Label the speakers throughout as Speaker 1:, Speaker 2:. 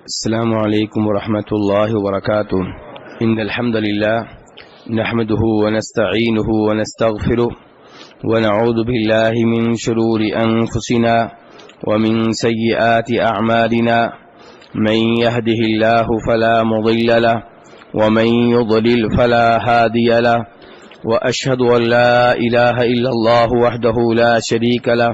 Speaker 1: السلام علیکم ورحمۃ اللہ وبرکاتہ ان الحمد للہ نحمده ونستعینه ونستغفره ونعوذ باللہ من شرور انفسنا ومن سیئات اعمالنا من يهده الله فلا مضل له ومن يضلل فلا هادي له واشهد ان لا اله الا الله وحده لا شريك له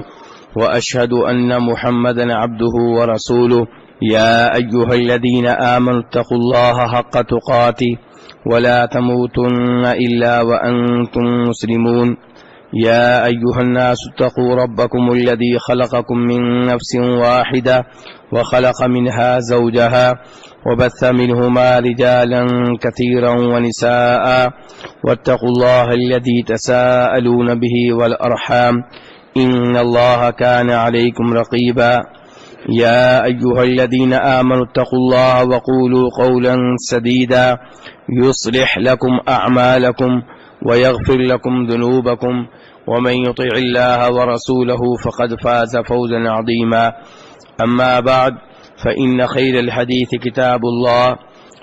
Speaker 1: واشهد ان محمدا عبده ورسوله يا أيها الذين آمنوا اتقوا الله حق تقاته ولا تموتن إلا وأنتم مسلمون يا أيها الناس اتقوا ربكم الذي خلقكم من نفس واحدة وخلق منها زوجها وبث منهما رجالا كثيرا ونساء واتقوا الله الذي تساءلون به والأرحام إن الله كان عليكم رقيبا يا أيها الذين آمنوا اتقوا الله وقولوا قولا سديدا يصلح لكم أعمالكم ويغفر لكم ذنوبكم ومن يطع الله ورسوله فقد فاز فوزا عظيما أما بعد فإن خير الحديث كتاب الله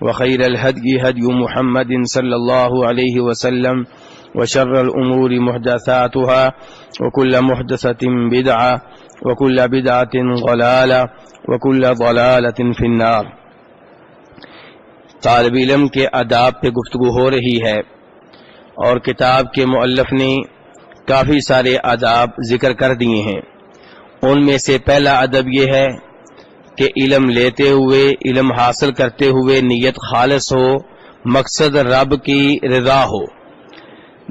Speaker 1: وخير الهدي هدي محمد صلى الله عليه وسلم وشر الأمور محدثاتها وكل محدثة بدعة وكل بدعة ضلالة وكل ضلالة في النار۔ طالب علم کے آداب پہ گفتگو ہو رہی ہے اور کتاب کے مؤلف نے کافی سارے آداب ذکر کر دیے ہیں۔ ان میں سے پہلا ادب یہ ہے کہ علم لیتے ہوئے، علم حاصل کرتے ہوئے نیت خالص ہو، مقصد رب کی رضا ہو۔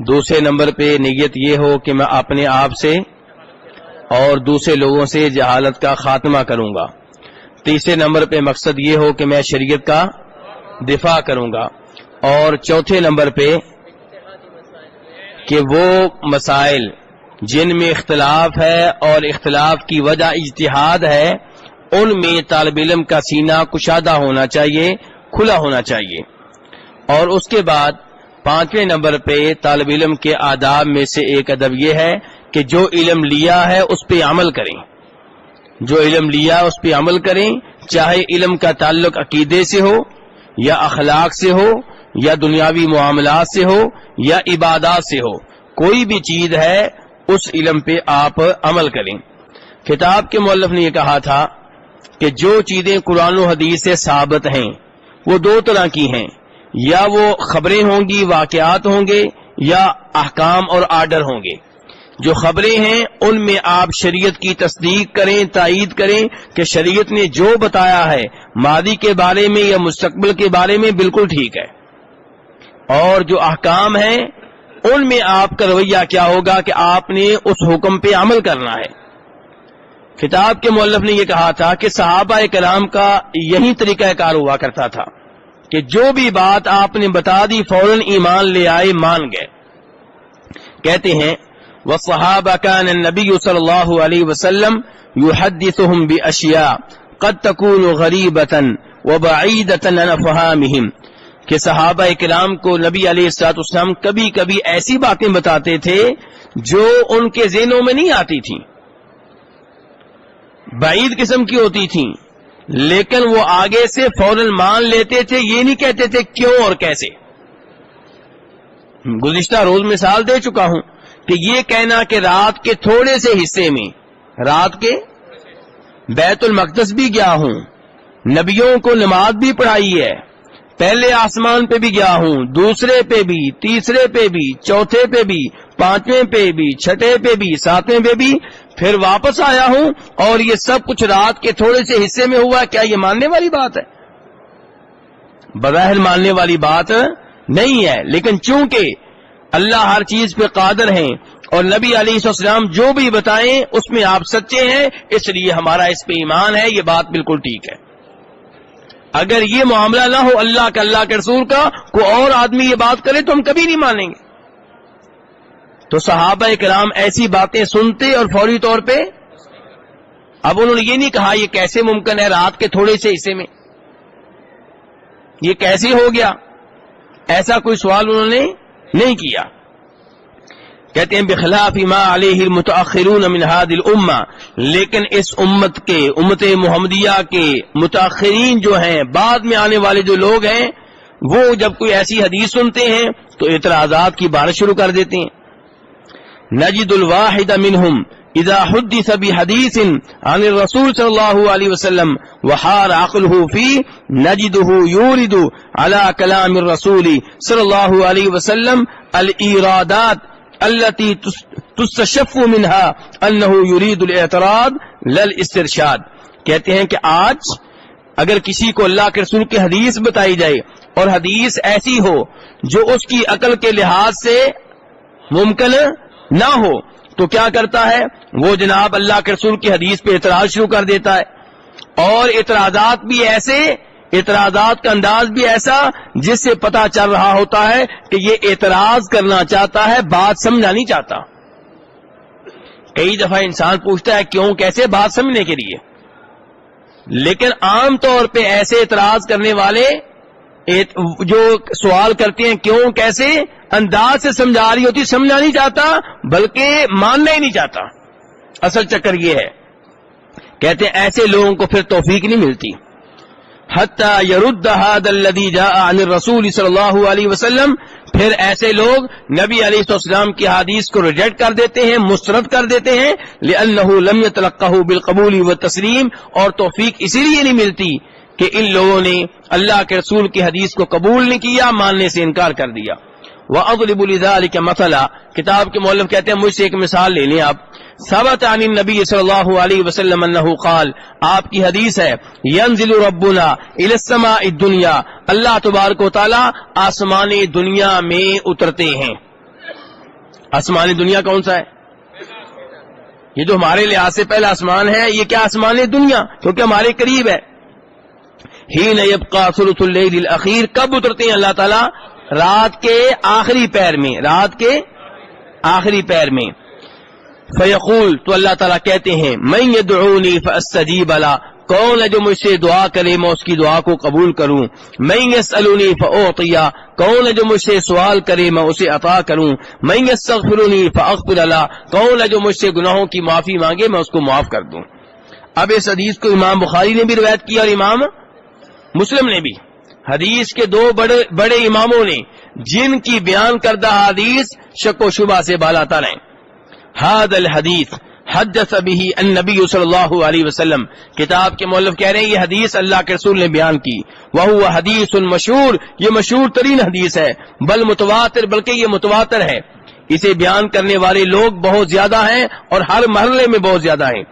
Speaker 1: دوسرے نمبر پہ نیت یہ ہو کہ میں اپنے آپ سے اور دوسرے لوگوں سے جہالت کا خاتمہ کروں گا۔ تیسرے نمبر پہ مقصد یہ ہو کہ میں شریعت کا دفاع کروں گا۔ اور چوتھے نمبر پہ کہ وہ مسائل جن میں اختلاف ہے اور اختلاف کی وجہ اجتہاد ہے، ان میں طالب علم کا سینہ کشادہ ہونا چاہیے، کھلا ہونا چاہیے۔ اور اس کے بعد پانچویں نمبر پہ طالب علم کے آداب میں سے ایک ادب یہ ہے کہ جو علم لیا ہے اس پہ عمل کریں۔ جو علم لیا اس پہ عمل کریں، چاہے علم کا تعلق عقیدے سے ہو یا اخلاق سے ہو یا دنیاوی معاملات سے ہو یا عبادات سے ہو، کوئی بھی چیز ہے اس علم پہ آپ عمل کریں۔ کتاب کے مؤلف نے یہ کہا تھا کہ جو چیزیں قرآن و حدیث سے ثابت ہیں وہ دو طرح کی ہیں، یا وہ خبریں ہوں گی، واقعات ہوں گے، یا احکام اور آرڈر ہوں گے۔ جو خبریں ہیں ان میں آپ شریعت کی تصدیق کریں، تائید کریں کہ شریعت نے جو بتایا ہے ماضی کے بارے میں یا مستقبل کے بارے میں بالکل ٹھیک ہے۔ اور جو احکام ہیں ان میں آپ کا رویہ کیا ہوگا کہ آپ نے اس حکم پہ عمل کرنا ہے۔ کتاب کے مؤلف نے یہ کہا تھا کہ صحابہ کرام کا یہی طریقہ کار ہوا کرتا تھا کہ جو بھی بات آپ نے بتا دی فوراً ایمان لے آئے، مان گئے۔ کہتے ہیں وَالصَّحَابَةُ كَانَ النَّبِيُّ صلی اللہ علیہ وسلم يُحَدِّثُهُمْ بِأَشْيَاء قَدْ تَكُونُ غَرِيبَةً وَبَعِيدَةً عَنْ أَفْهَامِهِمْ کہ صحابہ کرام کو نبی علیہ الصلوۃ والسلام کبھی کبھی ایسی باتیں بتاتے تھے جو ان کے ذہنوں میں نہیں آتی تھیں، بعید قسم کی ہوتی تھیں، لیکن وہ آگے سے فوراً مان لیتے تھے، یہ نہیں کہتے تھے کیوں اور کیسے۔ گزشتہ روز مثال دے چکا ہوں کہ یہ کہنا کہ رات کے تھوڑے سے حصے میں، رات کے بیت المقدس بھی گیا ہوں، نبیوں کو نماز بھی پڑھائی ہے، پہلے آسمان پہ بھی گیا ہوں، دوسرے پہ بھی، تیسرے پہ بھی، چوتھے پہ بھی، پانچویں پہ بھی، چھٹے پہ بھی، ساتویں پہ بھی، پھر واپس آیا ہوں، اور یہ سب کچھ رات کے تھوڑے سے حصے میں ہوا، کیا یہ ماننے والی بات ہے؟ بظاہر ماننے والی بات نہیں ہے، لیکن چونکہ اللہ ہر چیز پہ قادر ہیں اور نبی علیہ السلام جو بھی بتائیں اس میں آپ سچے ہیں، اس لیے ہمارا اس پہ ایمان ہے، یہ بات بالکل ٹھیک ہے۔ اگر یہ معاملہ نہ ہو اللہ کا، اللہ کے رسول کا، کوئی اور آدمی یہ بات کرے تو ہم کبھی نہیں مانیں گے۔ تو صحابہ کرام ایسی باتیں سنتے اور فوری طور پہ، اب انہوں نے یہ نہیں کہا یہ کیسے ممکن ہے رات کے تھوڑے سے حصے میں، یہ کیسے ہو گیا، ایسا کوئی سوال انہوں نے نہیں کیا۔ کہتے ہیں بخلاف ما علیہ المتاخرون من هذه الامہ، لیکن اس امت کے، امت محمدیہ کے متاخرین جو ہیں، بعد میں آنے والے جو لوگ ہیں، وہ جب کوئی ایسی حدیث سنتے ہیں تو اعتراضات کی بارش شروع کر دیتے ہیں. نجد الواحد منہم اذا حدث بحدیث عن الرسول صلی اللہ علیہ وسلم وحار عقلہ فی نجدہ یورد علی کلام الرسول صلی اللہ علیہ وسلم الایرادات التي تستشف منها انه يريد الاعتراض للاسترشاد. کہتے ہیں کہ آج اگر کسی کو اللہ کے رسول کی حدیث بتائی جائے اور حدیث ایسی ہو جو اس کی عقل کے لحاظ سے ممکن نہ ہو تو کیا کرتا ہے وہ جناب اللہ کے رسول کی حدیث پہ اعتراض شروع کر دیتا ہے. اور اعتراضات بھی ایسے، اعتراضات کا انداز بھی ایسا جس سے پتہ چل رہا ہوتا ہے کہ یہ اعتراض کرنا چاہتا ہے، بات سمجھنا نہیں چاہتا. کئی دفعہ انسان پوچھتا ہے کیوں، کیسے، بات سمجھنے کے لیے. لیکن عام طور پہ ایسے اعتراض کرنے والے جو سوال کرتے ہیں کیوں، کیسے، انداز سے سمجھا رہی ہوتی، سمجھنا نہیں چاہتا بلکہ ماننا ہی نہیں چاہتا. اصل چکر یہ ہے. کہتے ہیں ایسے لوگوں کو پھر توفیق نہیں ملتی. حتی یرد هذا الذی جاء عن الرسول صلی اللہ علیہ وسلم، پھر ایسے لوگ نبی علیہ السلام کی حدیث کو ریجیکٹ کر دیتے ہیں، مسترد کر دیتے ہیں. لأنه لم يتلقه بالقبول والتسلیم، اور توفیق اسی لیے نہیں ملتی کہ ان لوگوں نے اللہ کے رسول کی حدیث کو قبول نہیں کیا، ماننے سے انکار کر دیا. وَأَضْرِبُ لِذَلِكَ مَثَلًا، کتاب کے مؤلف کہتے ہیں مجھ سے ایک مثال لے لیں آپ. ثبت عن النبی صلی اللہ علیہ وسلم انہ قال، آپ کی حدیث ہے ینزل ربنا الی السماء الدنیا، اللہ تبارک و تعالی آسمان دنیا میں اترتے ہیں. آسمان دنیا کون سا ہے؟ یہ جو ہمارے لحاظ سے پہلا آسمان ہے، یہ کیا آسمان دنیا، کیونکہ ہمارے قریب ہے. حین یبقى ثلث اللیل الاخیر، کب اترتے ہیں اللہ تعالیٰ؟ رات کے آخری پیر میں، رات کے آخری پیر میں. فیقول، تو اللہ تعالیٰ کہتے ہیں من یدعونی فاستجیب له، کون ہے جو مجھ سے دعا کرے میں اس کی دعا کو قبول کروں. من یسألنی فاعطی، کون ہے جو مجھ سے سوال کرے میں اسے عطا کروں. من یستغفرنی فاغفر له، کون ہے جو مجھ سے گناہوں کی معافی مانگے میں اس کو معاف کر دوں. اب اس حدیث کو امام بخاری نے بھی روایت کیا اور امام مسلم نے بھی. حدیث کے دو بڑے اماموں نے جن کی بیان کردہ حدیث شک و شبہ سے بالا تر ہیں. هذا الحدیث حدث به النبی صلی اللہ علیہ وسلم، کتاب کے مؤلف کہہ رہے ہیں یہ حدیث اللہ کے رسول نے بیان کی. وهو حدیث مشہور، یہ مشہور ترین حدیث ہے. بل متواتر، بلکہ یہ متواتر ہے. اسے بیان کرنے والے لوگ بہت زیادہ ہیں اور ہر مرحلے میں بہت زیادہ ہیں.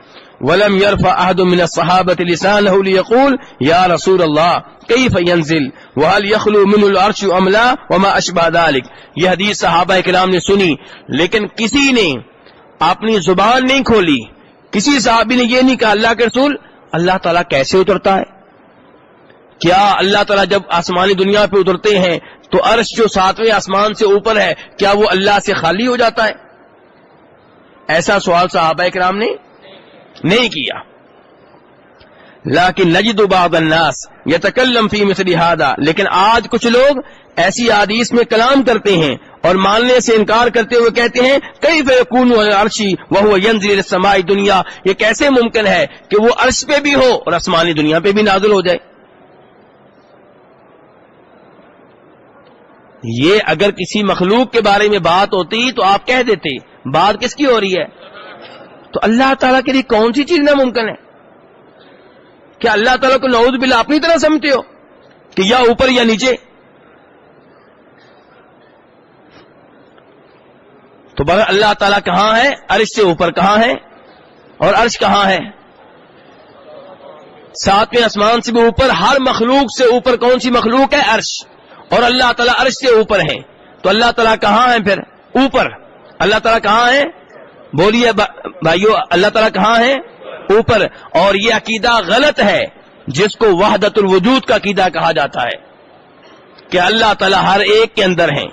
Speaker 1: ولم يرفع احد من الصحابة لسانه ليقول يا رسول الله كيف ينزل وهل يخلو من العرش ام لا وما اشبه ذلك. یہ حدیث صحابہ کرام نے سنی لیکن کسی نے اپنی زبان نہیں کھولی، کسی صحابی نے یہ نہیں کہا اللہ کے رسول اللہ تعالیٰ کیسے اترتا ہے. کیا اللہ تعالیٰ جب آسمانی دنیا پہ اترتے ہیں تو عرش جو ساتویں آسمان سے اوپر ہے کیا وہ اللہ سے خالی ہو جاتا ہے؟ ایسا سوال صحابہ کرام نے نہیں کیا. لیکن نجد بعض الناس یتکلم فی مثل هذا، لیکن آج کچھ لوگ ایسی حدیث میں کلام کرتے ہیں اور ماننے سے انکار کرتے ہوئے کہتے ہیں کیف یکون علی العرش وهو ينزل الى السماء الدنیا، یہ کیسے ممکن ہے کہ وہ عرش پہ بھی ہو اور آسمانی دنیا پہ بھی نازل ہو جائے. یہ اگر کسی مخلوق کے بارے میں بات ہوتی تو آپ کہہ دیتے بات کس کی ہو رہی ہے. تو اللہ تعالیٰ کے لیے کون سی چیز ناممکن ہے؟ کیا اللہ تعالیٰ کو نعوذ باللہ اپنی طرح سمجھتے ہو کہ یا اوپر یا نیچے؟ تو بغیر اللہ تعالیٰ کہاں ہے؟ عرش سے اوپر کہاں ہے؟ اور عرش کہاں ہے؟ ساتویں آسمان سے بھی اوپر. ہر مخلوق سے اوپر کون سی مخلوق ہے؟ عرش. اور اللہ تعالیٰ عرش سے اوپر ہے. تو اللہ تعالیٰ کہاں ہے پھر؟ اوپر. اللہ تعالیٰ کہاں ہے؟ بولیے بھائیو، اللہ تعالیٰ کہاں ہے؟ اوپر. اور یہ عقیدہ غلط ہے جس کو وحدت الوجود کا عقیدہ کہا جاتا ہے کہ اللہ تعالیٰ ہر ایک کے اندر ہے،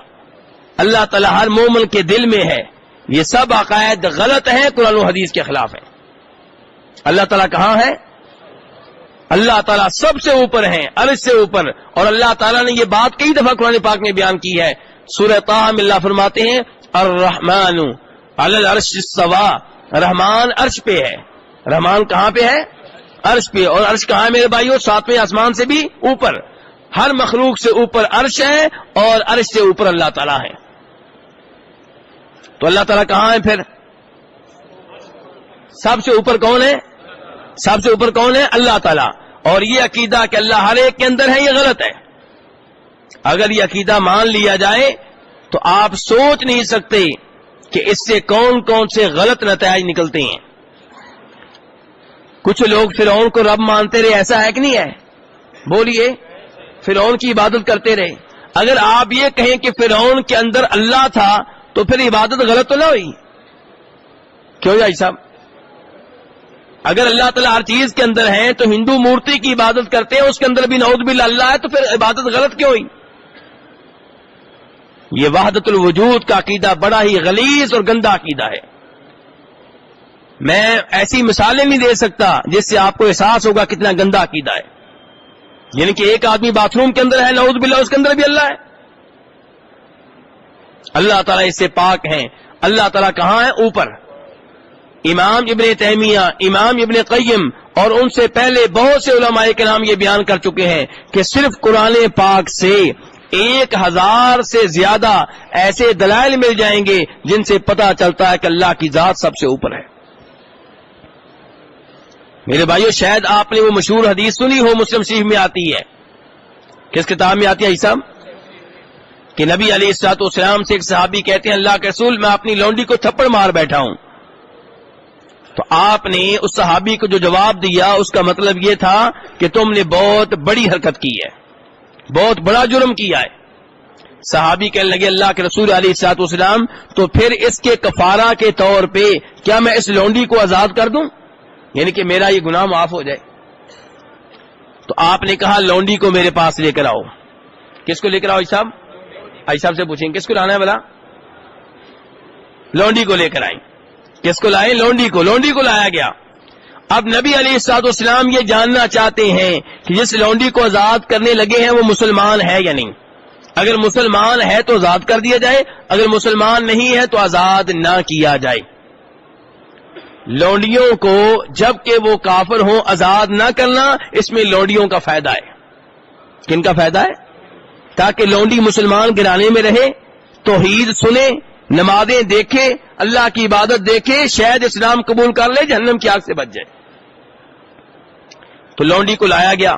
Speaker 1: اللہ تعالیٰ ہر مومن کے دل میں ہے. یہ سب عقائد غلط ہیں، قرآن و حدیث کے خلاف ہیں. اللہ تعالیٰ کہاں ہے؟ اللہ تعالیٰ سب سے اوپر ہیں، عرش سے اوپر. اور اللہ تعالیٰ نے یہ بات کئی دفعہ قرآن پاک میں بیان کی ہے. سورہ طٰہٰ میں اللہ فرماتے ہیں الرحمن علی العرش استوى، رحمان عرش پہ ہے. رحمان کہاں پہ ہے؟ عرش پہ. اور عرش کہاں ہے میرے بھائیو؟ ساتویں آسمان سے بھی اوپر. ہر مخلوق سے اوپر عرش ہے اور عرش سے اوپر اللہ تعالیٰ ہے. تو اللہ تعالیٰ کہاں ہے پھر؟ سب سے اوپر کون ہے؟ سب سے اوپر کون ہے؟ اللہ تعالیٰ. اور یہ عقیدہ کہ اللہ ہر ایک کے اندر ہے، یہ غلط ہے. اگر یہ عقیدہ مان لیا جائے تو آپ سوچ نہیں سکتے کہ اس سے کون کون سے غلط نتائج نکلتے ہیں. کچھ لوگ فرعون کو رب مانتے رہے، ایسا ہے کہ نہیں ہے؟ بولیے. فرعون کی عبادت کرتے رہے. اگر آپ یہ کہیں کہ فرعون کے اندر اللہ تھا تو پھر عبادت غلط تو نہ ہوئی؟ کیوں جائی صاحب؟ اگر اللہ تعالیٰ ہر چیز کے اندر ہے تو ہندو مورتی کی عبادت کرتے ہیں، اس کے اندر بھی نعوذ باللہ اللہ ہے، تو پھر عبادت غلط کیوں ہوئی؟ یہ وحدت الوجود کا عقیدہ بڑا ہی غلیظ اور گندا عقیدہ ہے. میں ایسی مثالیں نہیں دے سکتا جس سے آپ کو احساس ہوگا کتنا گندا عقیدہ ہے. یعنی کہ ایک آدمی باتھ روم کے اندر ہے، نعوذ باللہ اس کے اندر بھی اللہ ہے. اللہ تعالیٰ اس سے پاک ہیں. اللہ تعالیٰ کہاں ہے؟ اوپر. امام ابن تیمیہ، امام ابن قیم اور ان سے پہلے بہت سے علماء کرام یہ بیان کر چکے ہیں کہ صرف قرآن پاک سے 1000 سے زیادہ ایسے دلائل مل جائیں گے جن سے پتہ چلتا ہے کہ اللہ کی ذات سب سے اوپر ہے. میرے بھائیو، شاید آپ نے وہ مشہور حدیث سنی ہو، مسلم شریف میں آتی ہے. کس کتاب میں آتی ہے صاحب؟ کہ نبی علیہ الصلوۃ والسلام سے ایک صحابی کہتے ہیں اللہ کے رسول میں اپنی لونڈی کو تھپڑ مار بیٹھا ہوں. تو آپ نے اس صحابی کو جو جواب دیا اس کا مطلب یہ تھا کہ تم نے بہت بڑی حرکت کی ہے، بہت بڑا جرم کیا ہے. صحابی کہنے لگے اللہ کے رسول علیہ الصلوۃ والسلام تو پھر اس کے کفارہ کے طور پہ کیا میں اس لونڈی کو آزاد کر دوں، یعنی کہ میرا یہ گناہ معاف ہو جائے؟ تو آپ نے کہا لونڈی کو میرے پاس لے کر آؤ. کس کو لے کر آؤ صاحب؟ آئی صاحب سے پوچھیں کس کو لانا ہے بلا؟ لونڈی کو لے کر آئیں. کس کو لائیں؟ لونڈی کو. لونڈی کو لایا گیا. اب نبی علیہ الصلوۃ والسلام یہ جاننا چاہتے ہیں کہ جس لونڈی کو آزاد کرنے لگے ہیں وہ مسلمان ہے یا نہیں. اگر مسلمان ہے تو آزاد کر دیا جائے، اگر مسلمان نہیں ہے تو آزاد نہ کیا جائے. لونڈیوں کو جب کہ وہ کافر ہوں آزاد نہ کرنا، اس میں لونڈیوں کا فائدہ ہے. کن کا فائدہ ہے؟ تاکہ لونڈی مسلمان گھرانے میں رہے، توحید سنے، نمازیں دیکھے، اللہ کی عبادت دیکھے، شاید اسلام قبول کر لے، جہنم کی آگ سے بچ جائے. تو لونڈی کو لایا گیا.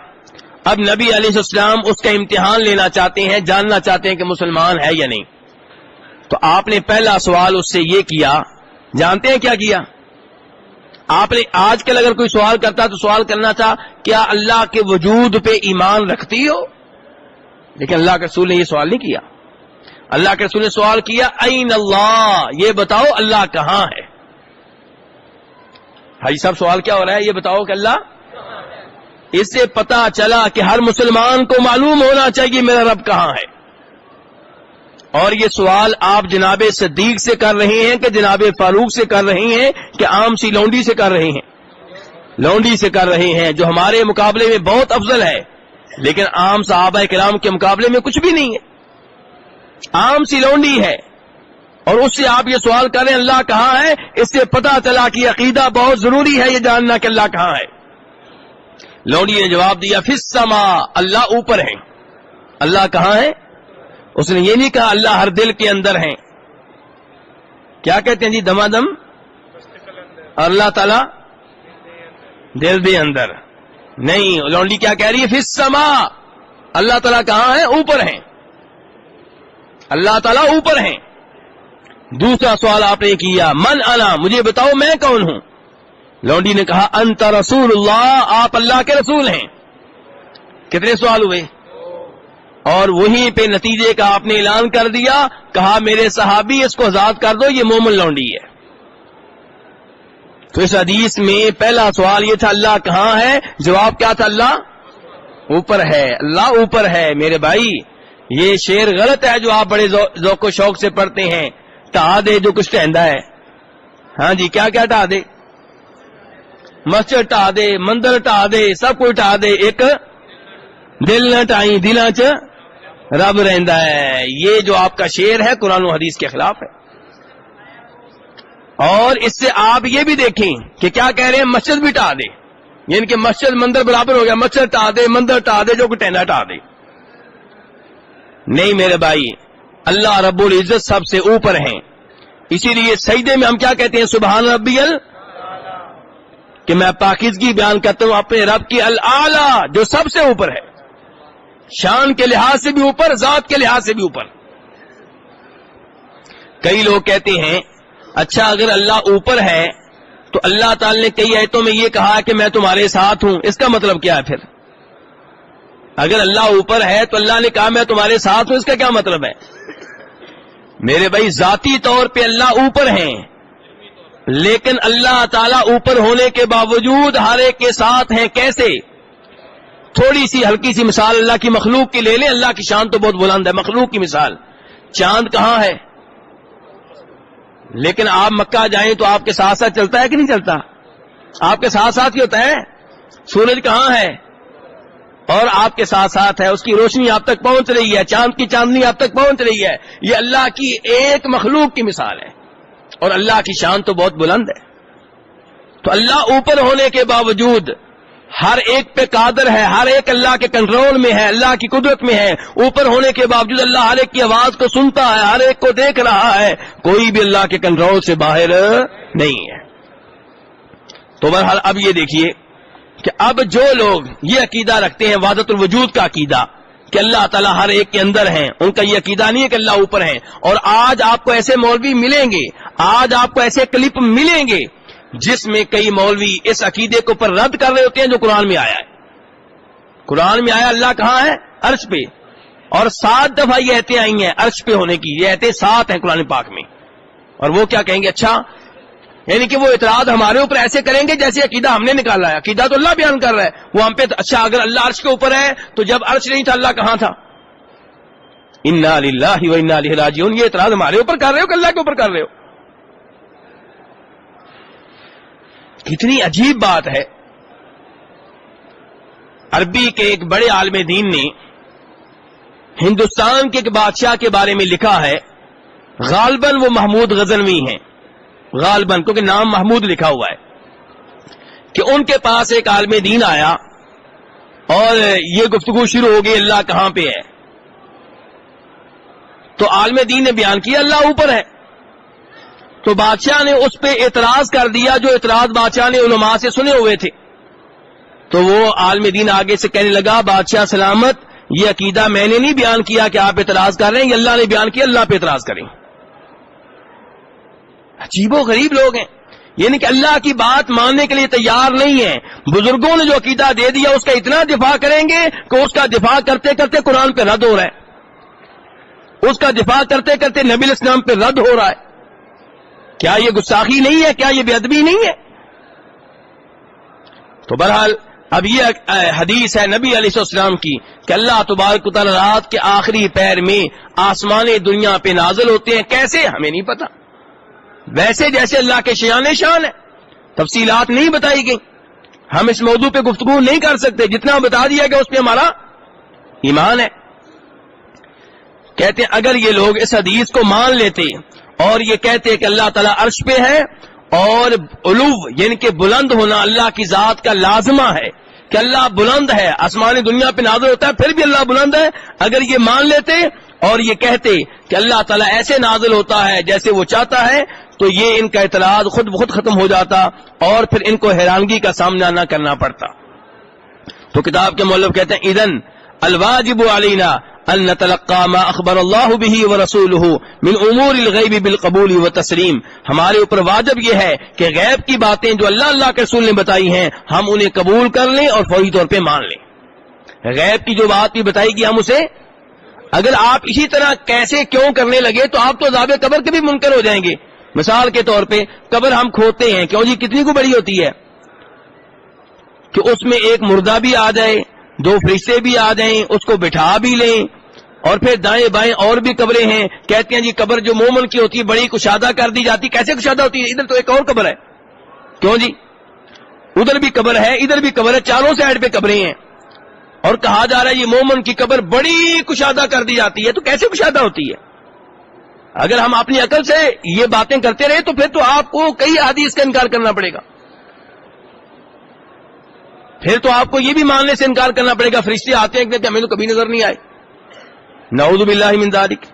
Speaker 1: اب نبی علیہ السلام اس کا امتحان لینا چاہتے ہیں، جاننا چاہتے ہیں کہ مسلمان ہے یا نہیں. تو آپ نے پہلا سوال اس سے یہ کیا، جانتے ہیں کیا کیا؟ آپ نے آج کل اگر کوئی سوال کرتا تو سوال کرنا تھا کیا اللہ کے وجود پہ ایمان رکھتی ہو؟ لیکن اللہ کے رسول نے یہ سوال نہیں کیا. اللہ کے رسول نے سوال کیا این اللہ، یہ بتاؤ اللہ کہاں ہے. حاجی صاحب سوال کیا ہو رہا ہے؟ یہ بتاؤ کہ اللہ. اس سے پتا چلا کہ ہر مسلمان کو معلوم ہونا چاہیے میرا رب کہاں ہے. اور یہ سوال آپ جناب صدیق سے کر رہے ہیں کہ جناب فاروق سے کر رہے ہیں کہ عام سی لونڈی سے کر رہے ہیں؟ لونڈی سے کر رہے ہیں جو ہمارے مقابلے میں بہت افضل ہے، لیکن عام صحابہ کرام کے مقابلے میں کچھ بھی نہیں ہے. عام سی لونڈی ہے اور اس سے آپ یہ سوال کر رہے ہیں اللہ کہاں ہے. اس سے پتا چلا کہ عقیدہ بہت ضروری ہے یہ جاننا کہ اللہ کہاں ہے. لونڈی نے جواب دیا فی السماء، اللہ اوپر ہے. اللہ کہاں ہے؟ اس نے یہ نہیں کہا اللہ ہر دل کے اندر ہیں. کیا کہتے ہیں جی؟ دمادم اللہ تعالی دل دے اندر نہیں. لونڈی کیا کہہ رہی ہے؟ فی السماء، اللہ تعالیٰ کہاں ہے؟ اوپر ہیں. اللہ تعالیٰ اوپر ہیں. دوسرا سوال آپ نے کیا من انا، مجھے بتاؤ میں کون ہوں. لونڈی نے کہا انت رسول اللہ، آپ اللہ کے رسول ہیں. کتنے سوال ہوئے؟ اور وہیں پہ نتیجے کا آپ نے اعلان کر دیا، کہا میرے صحابی اس کو آزاد کر دو، یہ مومن لونڈی ہے. تو اس حدیث میں پہلا سوال یہ تھا اللہ کہاں ہے، جواب کیا تھا؟ اللہ اوپر ہے. اللہ اوپر ہے. میرے بھائی یہ شعر غلط ہے جو آپ بڑے ذوق و شوق سے پڑھتے ہیں. ٹھا دے جو کچھ ٹہندا ہے. ہاں جی، کیا کیا ٹھا دے؟ مسجد ٹھا دے، مندر ٹھا دے، سب کچھ ٹھا دے، ایک دل نہ ٹھائی دلاں چ رب رہندا ہے. یہ جو آپ کا شعر ہے قرآن و حدیث کے خلاف ہے. اور اس سے آپ یہ بھی دیکھیں کہ کیا کہہ رہے ہیں، مسجد بھی ٹا دے، یعنی کہ مسجد مندر برابر ہو گیا، مسجد ٹا دے، مندر ٹا دے، جو کوئی ٹہنا ٹا دے. نہیں میرے بھائی، اللہ رب العزت سب سے اوپر ہیں. اسی لیے سجدے میں ہم کیا کہتے ہیں؟ سبحان ربی کہ میں پاکیزگی بیان کرتا ہوں اپنے رب کی الاعلی جو سب سے اوپر ہے، شان کے لحاظ سے بھی اوپر، ذات کے لحاظ سے بھی اوپر. کئی لوگ کہتے ہیں اچھا اگر اللہ اوپر ہے تو اللہ تعالی نے کئی آیتوں میں یہ کہا کہ میں تمہارے ساتھ ہوں، اس کا مطلب کیا ہے؟ پھر اگر اللہ اوپر ہے تو اللہ نے کہا میں تمہارے ساتھ ہوں، اس کا کیا مطلب ہے؟ میرے بھائی ذاتی طور پہ اللہ اوپر ہیں، لیکن اللہ تعالیٰ اوپر ہونے کے باوجود ہر ایک کے ساتھ ہیں. کیسے؟ تھوڑی سی ہلکی سی مثال اللہ کی مخلوق کی لے لیں. اللہ کی شان تو بہت بلند ہے. مخلوق کی مثال، چاند کہاں ہے؟ لیکن آپ مکہ جائیں تو آپ کے ساتھ ساتھ چلتا ہے کہ نہیں چلتا؟ آپ کے ساتھ ساتھ ہی ہوتا ہے. سورج کہاں ہے؟ اور آپ کے ساتھ ساتھ ہے، اس کی روشنی آپ تک پہنچ رہی ہے، چاند کی چاندنی آپ تک پہنچ رہی ہے. یہ اللہ کی ایک مخلوق کی مثال ہے، اور اللہ کی شان تو بہت بلند ہے. تو اللہ اوپر ہونے کے باوجود ہر ایک پہ قادر ہے، ہر ایک اللہ کے کنٹرول میں ہے، اللہ کی قدرت میں ہے. اوپر ہونے کے باوجود اللہ ہر ایک کی آواز کو سنتا ہے، ہر ایک کو دیکھ رہا ہے. کوئی بھی اللہ کے کنٹرول سے باہر نہیں ہے. تو بہرحال اب یہ دیکھیے کہ اب جو لوگ یہ عقیدہ رکھتے ہیں وحدت الوجود کا عقیدہ کہ اللہ تعالیٰ ہر ایک کے اندر ہیں، ان کا یہ عقیدہ نہیں ہے کہ اللہ اوپر ہیں. اور آج آپ کو ایسے مولوی ملیں گے، آج آپ کو ایسے کلپ ملیں گے جس میں کئی مولوی اس عقیدے کو پر رد کر رہے ہوتے ہیں جو قرآن میں آیا ہے. قرآن میں آیا اللہ کہاں ہے؟ عرش پہ. اور 7 دفعہ یہ ایتیں آئی ہیں عرش پہ ہونے کی، یہ ایتیں 7 ہیں قرآن پاک میں. اور وہ کیا کہیں گے؟ اچھا یعنی کہ وہ اعتراض ہمارے اوپر ایسے کریں گے جیسے عقیدہ ہم نے نکالا ہے. عقیدہ تو اللہ بیان کر رہا ہے، وہ ہم پہ اچھا اگر اللہ عرش کے اوپر ہے تو جب عرش نہیں تھا اللہ کہاں تھا؟ انا للہ و انا الیہ راجعون. یہ اعتراض ہمارے اوپر کر رہے ہو کہ اللہ کے اوپر کر رہے ہو؟ کتنی عجیب بات ہے. عربی کے ایک بڑے عالم دین نے ہندوستان کے ایک بادشاہ کے بارے میں لکھا ہے، غالباً وہ محمود غزنوی ہیں، غالباً کیونکہ نام محمود لکھا ہوا ہے، کہ ان کے پاس ایک عالم دین آیا اور یہ گفتگو شروع ہو گئی اللہ کہاں پہ ہے. تو عالم دین نے بیان کیا اللہ اوپر ہے. تو بادشاہ نے اس پہ اعتراض کر دیا جو اعتراض بادشاہ نے علماء سے سنے ہوئے تھے. تو وہ عالم دین آگے سے کہنے لگا بادشاہ سلامت، یہ عقیدہ میں نے نہیں بیان کیا کہ آپ اعتراض کر رہے ہیں، یہ اللہ نے بیان کیا، اللہ پہ اعتراض کریں. عجیب و غریب لوگ ہیں، یعنی کہ اللہ کی بات ماننے کے لیے تیار نہیں ہیں. بزرگوں نے جو عقیدہ دے دیا اس کا اتنا دفاع کریں گے کہ اس کا دفاع کرتے کرتے قرآن پہ رد ہو رہا ہے، اس کا دفاع کرتے کرتے نبی علیہ السلام پہ رد ہو رہا ہے. کیا یہ گستاخی نہیں ہے؟ کیا یہ بے ادبی نہیں ہے؟ تو بہرحال اب یہ حدیث ہے نبی علیہ السلام کی کہ اللہ تبارک و تعالی رات کے آخری پہر میں آسمان دنیا پہ نازل ہوتے ہیں. کیسے؟ ہمیں نہیں پتا. ویسے جیسے اللہ کے شان شان ہے، تفصیلات نہیں بتائی گئی. ہم اس موضوع پہ گفتگو نہیں کر سکتے، جتنا بتا دیا گیا اس پہ ہمارا ایمان ہے. کہتے ہیں اگر یہ لوگ اس حدیث کو مان لیتے اور یہ کہتے کہ اللہ تعالیٰ عرش پہ ہے اور علو یعنی کہ بلند ہونا اللہ کی ذات کا لازمہ ہے کہ اللہ بلند ہے، آسمانی دنیا پہ نازل ہوتا ہے پھر بھی اللہ بلند ہے، اگر یہ مان لیتے اور یہ کہتے کہ اللہ تعالیٰ ایسے نازل ہوتا ہے جیسے وہ چاہتا ہے تو یہ ان کا اعتراض خود بخود ختم ہو جاتا اور پھر ان کو حیرانگی کا سامنا نہ کرنا پڑتا. تو کتاب کے مؤلف کہتے ہیں اذن الواجب علینا ان نتلقى ما اخبر اللہ به ورسولہ من امور الغیب بالقبول والتسلیم. ہمارے اوپر واجب یہ ہے کہ غیب کی باتیں جو اللہ کے رسول نے بتائی ہیں ہم انہیں قبول کر لیں اور فوری طور پہ مان لیں. غیب کی جو بات بھی بتائی گی ہم اسے، اگر آپ اسی طرح کیسے کیوں کرنے لگے تو آپ تو عذاب قبر کے بھی منکر ہو جائیں گے. مثال کے طور پہ قبر ہم کھودتے ہیں، کیوں جی کتنی کو بڑی ہوتی ہے کہ اس میں ایک مردہ بھی آ جائے، 2 فرشتے بھی آ جائیں، اس کو بٹھا بھی لیں اور پھر دائیں بائیں اور بھی قبریں ہیں. کہتے ہیں جی قبر جو مومن کی ہوتی ہے بڑی کشادہ کر دی جاتی. کیسے کشادہ ہوتی ہے؟ ادھر تو ایک اور قبر ہے، کیوں جی ادھر بھی قبر ہے ادھر بھی قبر ہے، چاروں سائڈ پہ قبریں ہیں اور کہا جا رہا ہے یہ مومن کی قبر بڑی کشادہ کر دی جاتی ہے. تو کیسے کشادہ ہوتی ہے؟ اگر ہم اپنی عقل سے یہ باتیں کرتے رہے تو پھر تو آپ کو کئی احادیث کا انکار کرنا پڑے گا. پھر تو آپ کو یہ بھی ماننے سے انکار کرنا پڑے گا فرشتے آتے ہیں کہ ہمیں تو کبھی نظر نہیں آئے. نعوذ باللہ من ذالک.